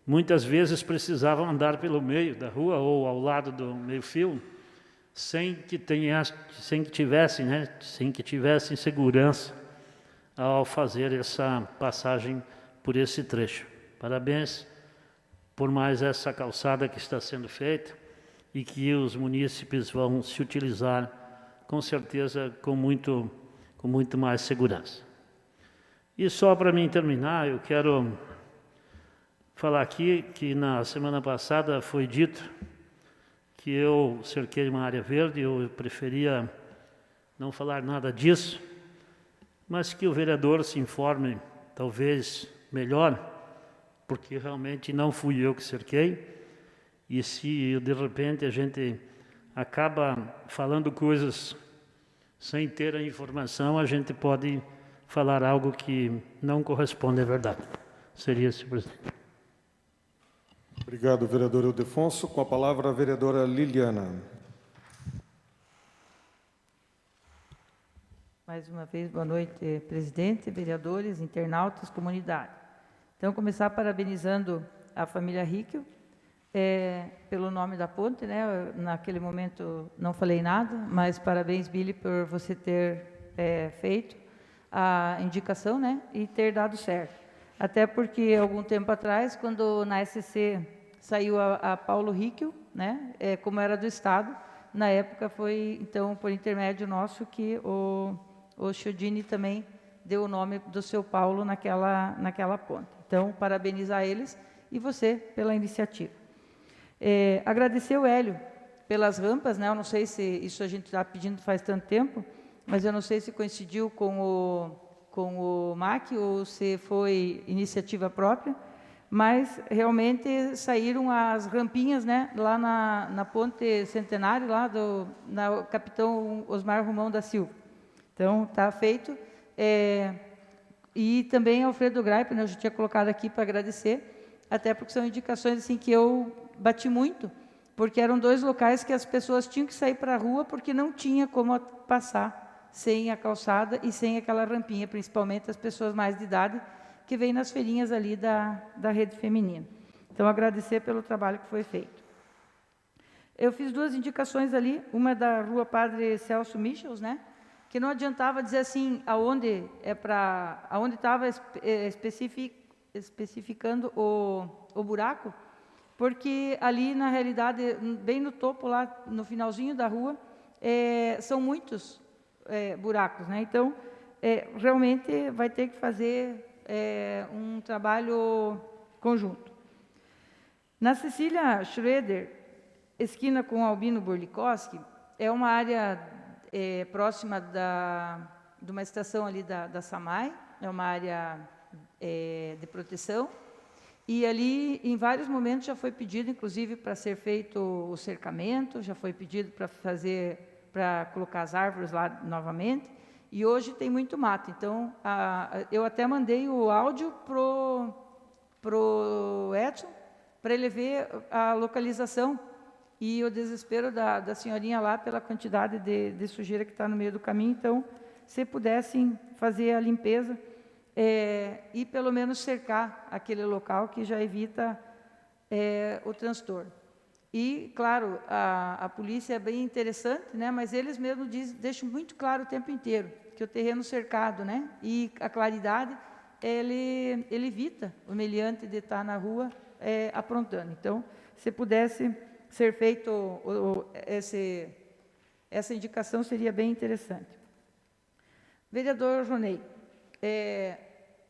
muitas vezes precisavam andar pelo meio da rua ou ao lado do meio-fio, sem que tivessem segurança ao fazer essa passagem por esse trecho. Parabéns por mais essa calçada que está sendo feita e que os munícipes vão se utilizar, com certeza, com muito mais segurança. E só para mim terminar, eu quero falar aqui que na semana passada foi dito que eu cerquei uma área verde, eu preferia não falar nada disso, mas que o vereador se informe, talvez melhor, porque realmente não fui eu que cerquei, e se de repente a gente acaba falando coisas sem ter a informação, a gente pode falar algo que não corresponde à verdade. Seria esse, presidente. Obrigado, vereador Ildefonso. Com a palavra, a vereadora Liliana. Mais uma vez, boa noite, presidente, vereadores, internautas, comunidade. Então, começar parabenizando a família Hickel pelo nome da ponte, né? Naquele momento não falei nada, mas parabéns, Billy, por você ter feito a indicação, né? E ter dado certo. Até porque, algum tempo atrás, quando na SCC saiu a Paulo Hickel, né? Como era do Estado, na época foi, então, por intermédio nosso, que o Chiodini também deu o nome do seu Paulo naquela ponte. Então, parabenizar eles e você pela iniciativa. Agradecer o Hélio pelas rampas, né? Eu não sei se isso a gente está pedindo faz tanto tempo, mas eu não sei se coincidiu com o MAC ou se foi iniciativa própria, mas realmente saíram as rampinhas, né, lá na Ponte Centenário, lá na Capitão Osmar Romão da Silva. Então, está feito. E também Alfredo Greip, né, eu já tinha colocado aqui para agradecer, até porque são indicações assim, que eu bati muito, porque eram 2 locais que as pessoas tinham que sair para a rua porque não tinha como passar sem a calçada e sem aquela rampinha, principalmente as pessoas mais de idade, que vêm nas feirinhas ali da rede feminina. Então, agradecer pelo trabalho que foi feito. Eu fiz 2 indicações ali, uma da Rua Padre Celso Michels, né, que não adiantava dizer assim, aonde estava especificando o buraco, porque ali, na realidade, bem no topo, lá no finalzinho da rua, são muitos buracos, né? Então, realmente vai ter que fazer um trabalho conjunto. Na Cecília Schroeder, esquina com Albino Borlikowski, é uma área próxima de uma estação ali da SAMAI, é uma área de proteção, e ali, em vários momentos, já foi pedido, inclusive, para ser feito o cercamento, já foi pedido para colocar as árvores lá novamente, e hoje tem muito mato. Então, eu até mandei o áudio pro Edson, para ele ver a localização e o desespero da senhorinha lá pela quantidade de sujeira que está no meio do caminho. Então, se pudessem fazer a limpeza e pelo menos cercar aquele local, que já evita o transtorno. E, claro, a polícia é bem interessante, né, mas eles mesmos deixam muito claro o tempo inteiro que o terreno cercado, né, e a claridade, ele evita o meliante de estar na rua aprontando. Então, se pudesse ser feito essa indicação, seria bem interessante. Vereador Ronei,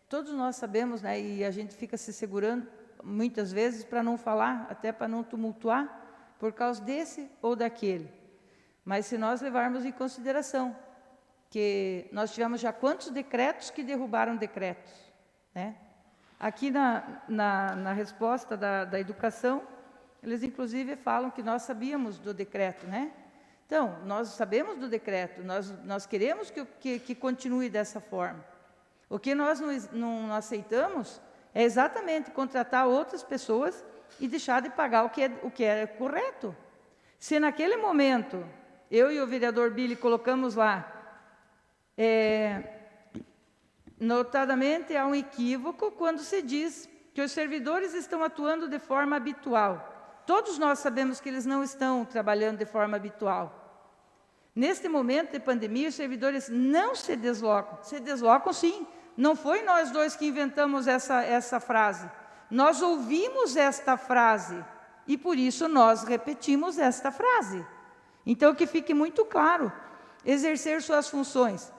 todos nós sabemos, né, e a gente fica se segurando muitas vezes para não falar, até para não tumultuar, por causa desse ou daquele. Mas se nós levarmos em consideração que nós tivemos já quantos decretos que derrubaram decretos, né? Aqui na resposta da educação, eles inclusive falam que nós sabíamos do decreto, né? Então, nós sabemos do decreto, nós queremos que continue dessa forma. O que nós não aceitamos é exatamente contratar outras pessoas e deixar de pagar o que é correto. Se naquele momento, eu e o vereador Billy colocamos lá, notadamente há um equívoco quando se diz que os servidores estão atuando de forma habitual. Todos nós sabemos que eles não estão trabalhando de forma habitual. Neste momento de pandemia, os servidores não se deslocam sim. Não foi nós 2 que inventamos essa frase. Nós ouvimos esta frase e, por isso, nós repetimos esta frase. Então, que fique muito claro, exercer suas funções.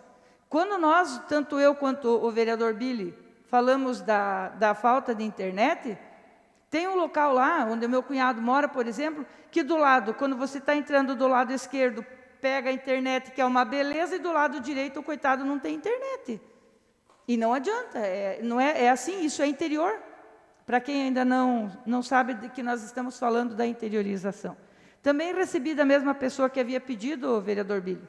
Quando nós, tanto eu quanto o vereador Billy, falamos da falta de internet, tem um local lá, onde o meu cunhado mora, por exemplo, que do lado, quando você está entrando do lado esquerdo, pega a internet, que é uma beleza, e do lado direito, o coitado não tem internet. E não adianta, não é assim, isso é interior. Para quem ainda não sabe de que nós estamos falando da interiorização. Também recebi da mesma pessoa que havia pedido, o vereador Billy,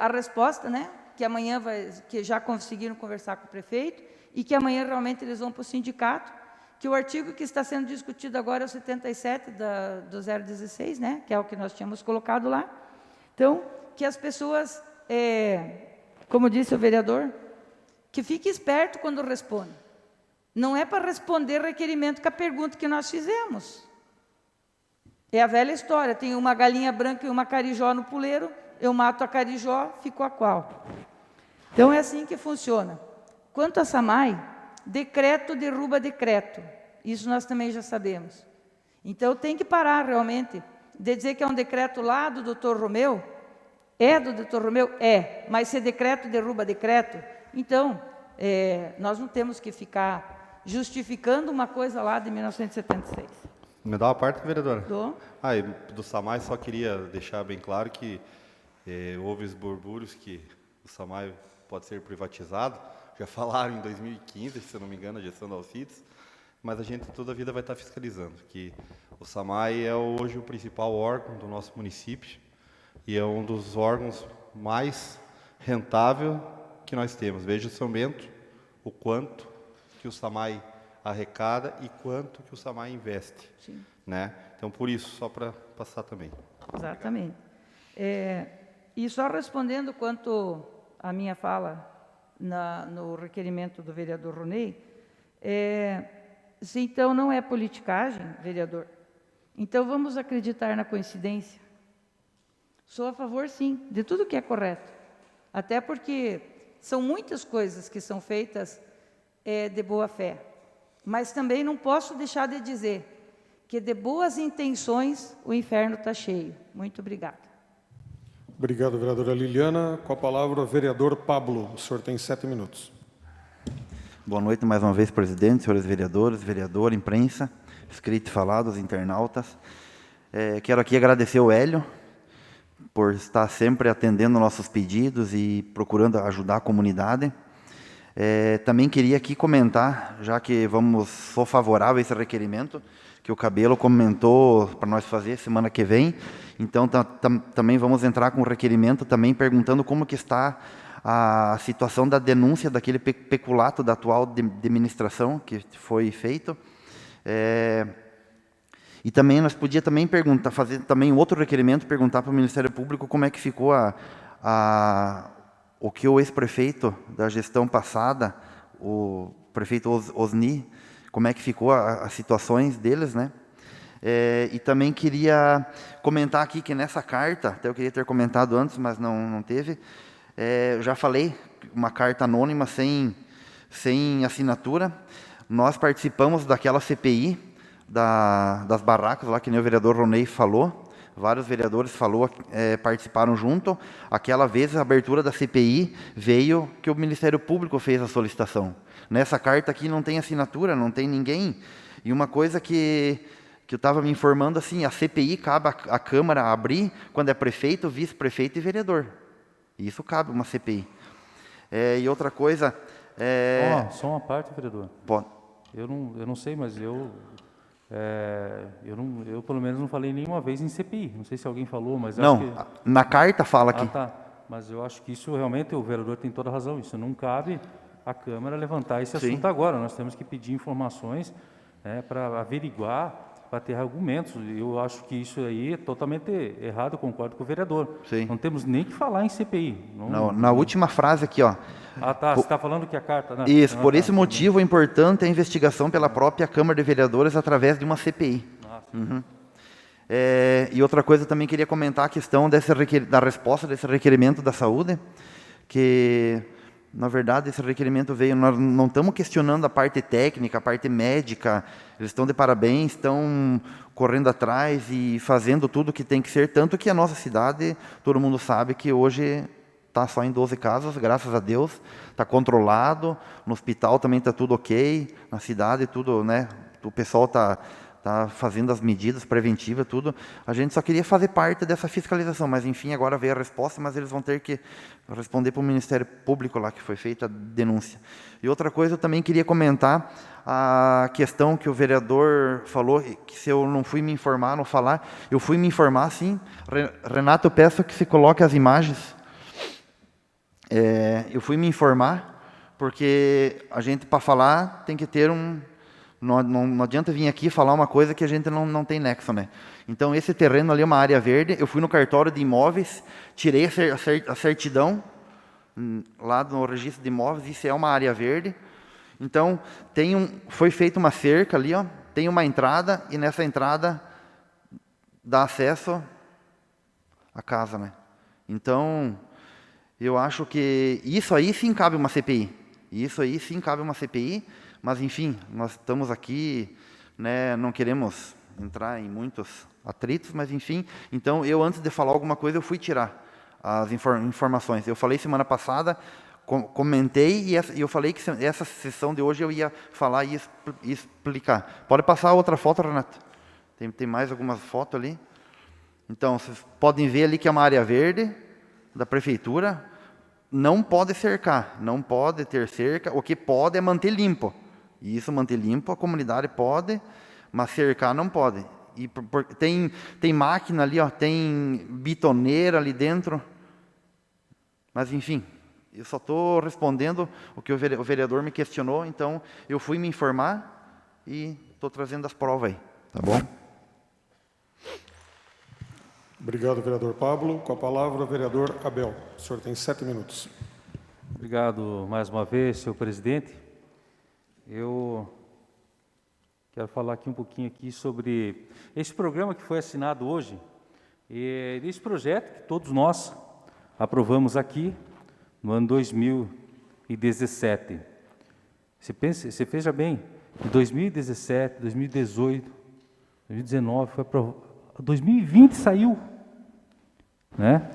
a resposta, né, que amanhã que já conseguiram conversar com o prefeito, e que amanhã realmente eles vão para o sindicato, que o artigo que está sendo discutido agora é o 77 do 016, né, que é o que nós tínhamos colocado lá. Então, que as pessoas, como disse o vereador, que fique esperto quando responde. Não é para responder requerimento com a pergunta que nós fizemos. É a velha história, tem uma galinha branca e uma carijó no puleiro, eu mato a carijó, fico a qual? Então é assim que funciona. Quanto a SAMAI, decreto derruba decreto. Isso nós também já sabemos. Então tem que parar realmente de dizer que é um decreto lá do doutor Romeu. É do doutor Romeu? É. Mas se decreto derruba decreto, então nós não temos que ficar justificando uma coisa lá de 1976. Me dá uma parte, vereadora? Dou. E do SAMAI, só queria deixar bem claro que houve os burbúrios que o SAMAI pode ser privatizado. Já falaram em 2015, se eu não me engano, a gestão da Alcides. mas a gente toda a vida vai estar fiscalizando, que o SAMAI é hoje o principal órgão do nosso município e é um dos órgãos mais rentável que nós temos. Veja, São Bento, o quanto que o SAMAI arrecada e quanto que o SAMAI investe. Sim. Né? Então, por isso, só para passar também. Exatamente. E só respondendo quanto à minha fala no requerimento do vereador Ronei, se então não é politicagem, vereador, então vamos acreditar na coincidência. Sou a favor, sim, de tudo que é correto. Até porque são muitas coisas que são feitas de boa fé. Mas também não posso deixar de dizer que de boas intenções o inferno está cheio. Muito obrigada. Obrigado, vereadora Liliana. Com a palavra, o vereador Pablo. O senhor tem 7 minutos. Boa noite mais uma vez, presidente, senhores vereadores, vereadora, imprensa, escrito e falado, os internautas. Quero aqui agradecer ao Hélio por estar sempre atendendo nossos pedidos e procurando ajudar a comunidade. Também queria aqui comentar, já que sou favorável a esse requerimento, que o Cabelo comentou para nós fazer semana que vem. Então, também vamos entrar com o requerimento, também perguntando como que está a situação da denúncia daquele peculato da atual administração que foi feito. E também nós podíamos fazer também outro requerimento, perguntar para o Ministério Público como é que ficou o que o ex-prefeito da gestão passada, o prefeito Osni, como é que ficou as situações deles, né? E também queria comentar aqui que nessa carta, até eu queria ter comentado antes, mas não teve, eu já falei, uma carta anônima sem assinatura. Nós participamos daquela CPI das barracas, lá que nem o vereador Ronei falou, vários vereadores participaram junto. Aquela vez, a abertura da CPI veio que o Ministério Público fez a solicitação. Nessa carta aqui não tem assinatura, não tem ninguém. E uma coisa que eu estava me informando, assim, a CPI cabe a Câmara abrir quando é prefeito, vice-prefeito e vereador. Isso cabe uma CPI. E outra coisa... Só uma parte, vereador. Pode. Eu não sei, mas eu pelo menos não falei nenhuma vez em CPI. Não sei se alguém falou, mas não, acho que... na carta fala aqui. Tá. Mas eu acho que isso realmente, o vereador tem toda a razão. Isso não cabe à Câmara levantar esse assunto agora. Nós temos que pedir informações para averiguar, para ter argumentos. Eu acho que isso aí é totalmente errado, eu concordo com o vereador. Sim. Não temos nem que falar em CPI. Na última frase aqui, ó. Você está falando que a carta... Né? Isso, por esse motivo é importante a investigação pela própria Câmara de Vereadores através de uma CPI. E outra coisa, também queria comentar a questão da resposta desse requerimento da saúde, que, na verdade, esse requerimento veio, nós não estamos questionando a parte técnica, a parte médica, eles estão de parabéns, estão correndo atrás e fazendo tudo o que tem que ser, tanto que a nossa cidade, todo mundo sabe que hoje está só em 12 casos, graças a Deus, está controlado, no hospital também está tudo ok, na cidade tudo, né, o pessoal está fazendo as medidas preventivas, tudo. A gente só queria fazer parte dessa fiscalização, mas enfim, agora veio a resposta, mas eles vão ter que responder para o Ministério Público lá, que foi feita a denúncia. E outra coisa, eu também queria comentar a questão que o vereador falou, que se eu não fui me informar, não falar, eu fui me informar, sim. Renato, eu peço que se coloque as imagens. Eu fui me informar, porque a gente, para falar, tem que ter não adianta vir aqui falar uma coisa que a gente não tem nexo, né? Então, esse terreno ali é uma área verde. Eu fui no cartório de imóveis, tirei a certidão lá no registro de imóveis, isso é uma área verde. Então, foi feita uma cerca ali, ó, tem uma entrada, e nessa entrada dá acesso à casa, né? Então, eu acho que isso aí sim cabe uma CPI. Mas, enfim, nós estamos aqui, né, não queremos entrar em muitos atritos, mas, enfim. Então, eu, antes de falar alguma coisa, eu fui tirar as informações. Eu falei semana passada, comentei, e eu falei que essa sessão de hoje eu ia falar e explicar. Pode passar a outra foto, Renato? Tem mais algumas fotos ali. Então, vocês podem ver ali que é uma área verde da prefeitura. Não pode cercar, não pode ter cerca. O que pode é manter limpo. E isso, manter limpo, a comunidade pode, mas cercar não pode. E tem máquina ali, ó, tem bitoneira ali dentro. Mas, enfim, eu só estou respondendo o que o vereador me questionou, então eu fui me informar e estou trazendo as provas aí, tá bom? Obrigado, vereador Pablo. Com a palavra, o vereador Abel. O senhor tem 7 minutos. Obrigado mais uma vez, senhor presidente. Eu quero falar aqui um pouquinho aqui sobre esse programa que foi assinado hoje, e esse projeto que todos nós aprovamos aqui no ano 2017. Você veja bem, de 2017, 2018, 2019, foi aprovado, 2020 saiu, né?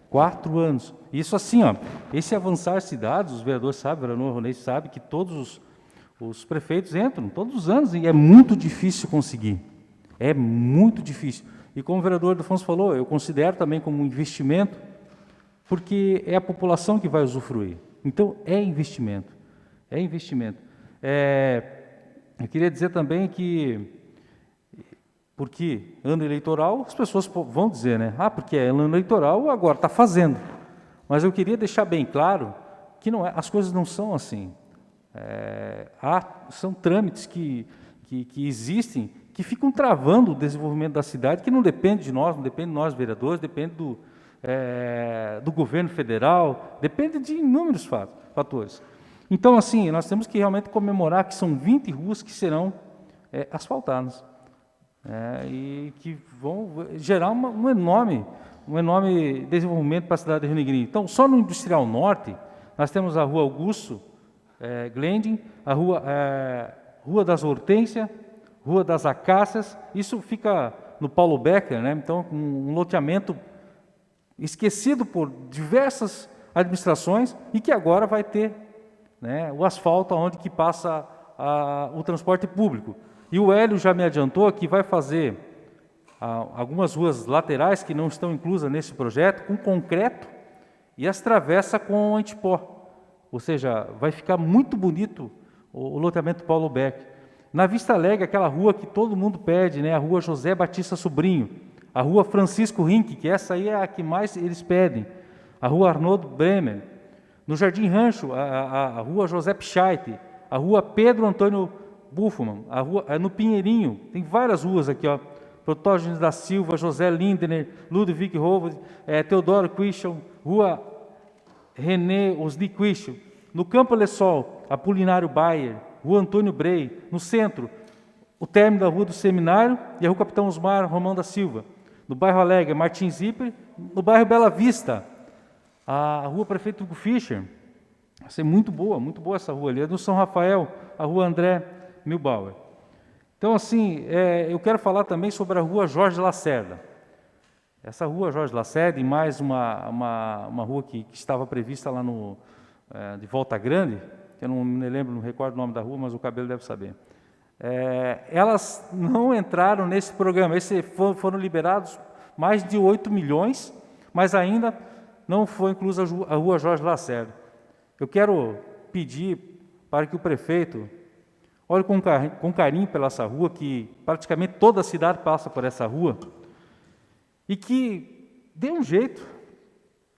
4 anos. Isso assim, ó, esse avançar cidades, os vereadores sabem, o vereador Ronei sabe que todos os prefeitos entram todos os anos e é muito difícil conseguir. É muito difícil. E como o vereador Afonso falou, eu considero também como um investimento, porque é a população que vai usufruir. Então, é investimento. É investimento. Eu queria dizer também que, porque ano eleitoral, as pessoas vão dizer, né? Ah, porque é ano eleitoral, agora está fazendo. Mas eu queria deixar bem claro que não é, as coisas não são assim. São trâmites que existem, que ficam travando o desenvolvimento da cidade, que não depende de nós, não depende de nós vereadores, depende do governo federal, depende de inúmeros fatores. Então, assim, nós temos que realmente comemorar que são 20 ruas que serão asfaltadas, e que vão gerar um enorme desenvolvimento para a cidade de Rio Negrinho. Então, só no Industrial Norte, nós temos a Rua Augusto Glendin, a Rua das Hortênsias, Rua das Acácias, isso fica no Paulo Becker, né? Então, um loteamento esquecido por diversas administrações e que agora vai ter, né, o asfalto onde que passa o transporte público. E o Hélio já me adiantou que vai fazer algumas ruas laterais que não estão inclusas nesse projeto com concreto e as travessa com antipó. Ou seja, vai ficar muito bonito o loteamento Paulo Becker. Na Vista Alegre, aquela rua que todo mundo pede, né, a Rua José Batista Sobrinho, a Rua Francisco Rink, que essa aí é a que mais eles pedem, a Rua Arnoldo Bremer, no Jardim Rancho, a Rua José Pichaite, a Rua Pedro Antônio Buffman, a rua no Pinheirinho, tem várias ruas aqui, ó, Protógenes da Silva, José Lindner, Ludwig Rovers, Teodoro Quichel, Rua René Osni Quichel, no Campo Lessol, Apolinário Bayer, Rua Antônio Brey, no centro, o término da Rua do Seminário e a Rua Capitão Osmar Romão da Silva, no bairro Alegre, Martins Zipper, no bairro Bela Vista, a Rua Prefeito Hugo Fischer, vai ser muito boa essa rua ali, no São Rafael, a Rua André Milbauer. Então, assim, eu quero falar também sobre a Rua Jorge Lacerda. Essa Rua Jorge Lacerda e mais uma rua que estava prevista lá de Volta Grande, que eu não me lembro, não recordo o nome da rua, mas o Cabelo deve saber. Elas não entraram nesse programa, foram liberados mais de 8 milhões, mas ainda não foi inclusa a Rua Jorge Lacerda. Eu quero pedir para que o prefeito olhe com carinho pela essa rua, que praticamente toda a cidade passa por essa rua, e que dê um jeito,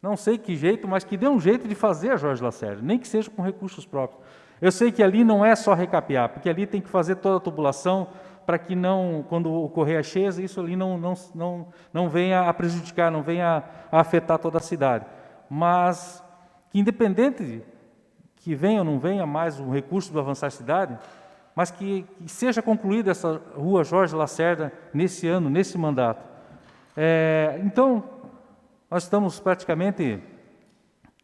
não sei que jeito, mas que dê um jeito de fazer a Jorge Lacerda, nem que seja com recursos próprios. Eu sei que ali não é só recapear, porque ali tem que fazer toda a tubulação para que não, quando ocorrer as cheias, isso ali não venha a prejudicar, não venha a afetar toda a cidade. Mas que independente que venha ou não venha mais o recurso do Avançar Cidade, mas que seja concluída essa Rua Jorge Lacerda nesse ano, nesse mandato. Então, nós estamos praticamente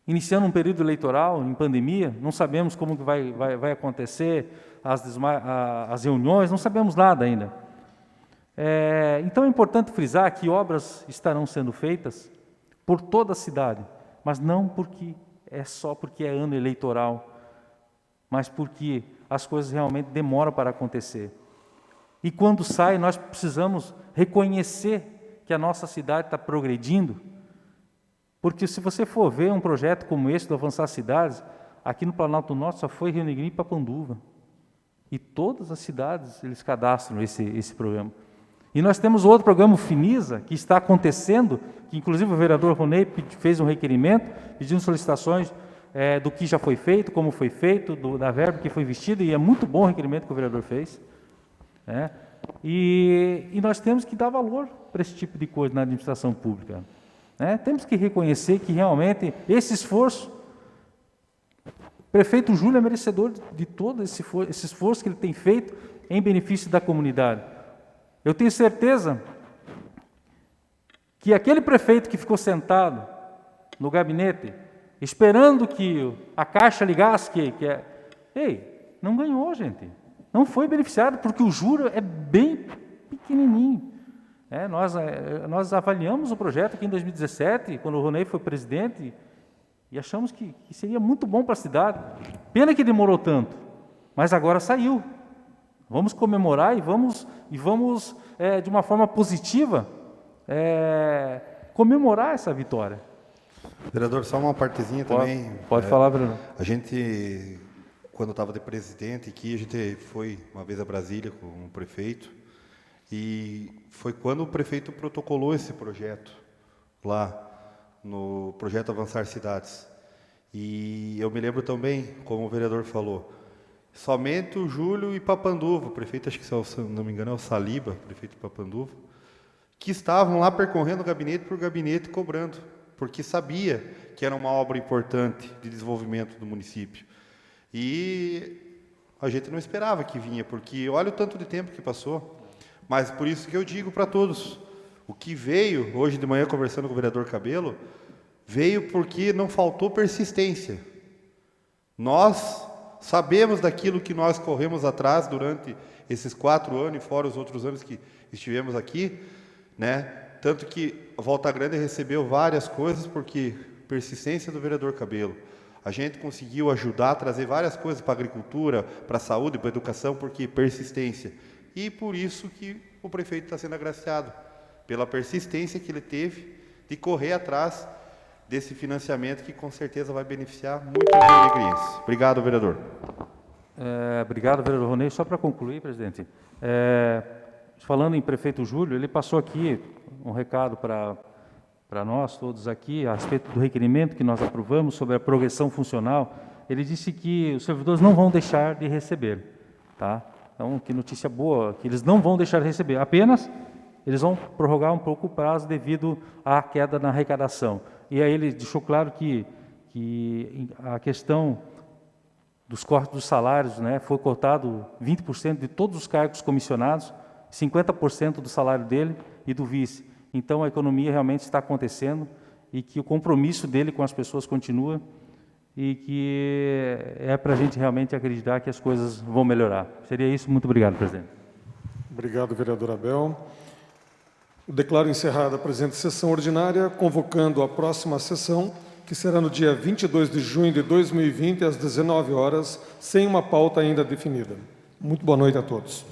iniciando um período eleitoral, em pandemia, não sabemos como que vai acontecer as reuniões, não sabemos nada ainda. Então é importante frisar que obras estarão sendo feitas por toda a cidade, mas não só porque é ano eleitoral, mas porque as coisas realmente demoram para acontecer. E quando sai, nós precisamos reconhecer que a nossa cidade está progredindo, porque se você for ver um projeto como esse do Avançar Cidades, aqui no Planalto Norte só foi Rio Negrinho e Papanduva. E todas as cidades, eles cadastram esse programa. E nós temos outro programa, o Finisa, que está acontecendo, que inclusive o vereador Ronei fez um requerimento, pedindo solicitações do que já foi feito, como foi feito, da verba que foi investida, e é muito bom o requerimento que o vereador fez. E nós temos que dar valor para esse tipo de coisa na administração pública. Temos que reconhecer que realmente esse esforço, o prefeito Júlio é merecedor de todo esse esforço que ele tem feito em benefício da comunidade. Eu tenho certeza que aquele prefeito que ficou sentado no gabinete, esperando que a Caixa ligasse, não ganhou, gente. Não foi beneficiado, porque o juro é bem pequenininho. Nós avaliamos o projeto aqui em 2017, quando o Ronei foi presidente, e achamos que seria muito bom para a cidade. Pena que demorou tanto, mas agora saiu. Vamos comemorar e vamos de uma forma positiva, comemorar essa vitória. Vereador, só uma partezinha também. Pode falar, vereador. A gente, quando estava de presidente aqui, a gente foi uma vez a Brasília com o prefeito, e foi quando o prefeito protocolou esse projeto, lá no projeto Avançar Cidades. E eu me lembro também, como o vereador falou, somente o Júlio e Papanduva, o prefeito, acho que se não me engano é o Saliba, prefeito de Papanduva, que estavam lá percorrendo gabinete por gabinete cobrando, porque sabia que era uma obra importante de desenvolvimento do município. E a gente não esperava que vinha, porque olha o tanto de tempo que passou. Mas por isso que eu digo para todos, o que veio, hoje de manhã conversando com o vereador Cabelo, veio porque não faltou persistência. Nós sabemos daquilo que nós corremos atrás durante esses 4 anos, e fora os outros anos que estivemos aqui, Tanto que a Volta Grande recebeu várias coisas, porque persistência do vereador Cabelo. A gente conseguiu ajudar a trazer várias coisas para a agricultura, para a saúde, para a educação, porque persistência. E por isso que o prefeito está sendo agraciado, pela persistência que ele teve de correr atrás desse financiamento que com certeza vai beneficiar muito os rio-negrienses. Obrigado, vereador. Obrigado, vereador Ronei. Só para concluir, presidente, falando em prefeito Júlio, ele passou aqui um recado para nós todos aqui, a respeito do requerimento que nós aprovamos sobre a progressão funcional. Ele disse que os servidores não vão deixar de receber, tá? Então, que notícia boa, que eles não vão deixar de receber, apenas eles vão prorrogar um pouco o prazo devido à queda na arrecadação. E aí ele deixou claro que a questão dos cortes dos salários, foi cortado 20% de todos os cargos comissionados, 50% do salário dele e do vice. Então, a economia realmente está acontecendo e que o compromisso dele com as pessoas continua e que é para a gente realmente acreditar que as coisas vão melhorar. Seria isso. Muito obrigado, presidente. Obrigado, vereador Abel. Declaro encerrada a presente sessão ordinária, convocando a próxima sessão, que será no dia 22 de junho de 2020, às 19 horas, sem uma pauta ainda definida. Muito boa noite a todos.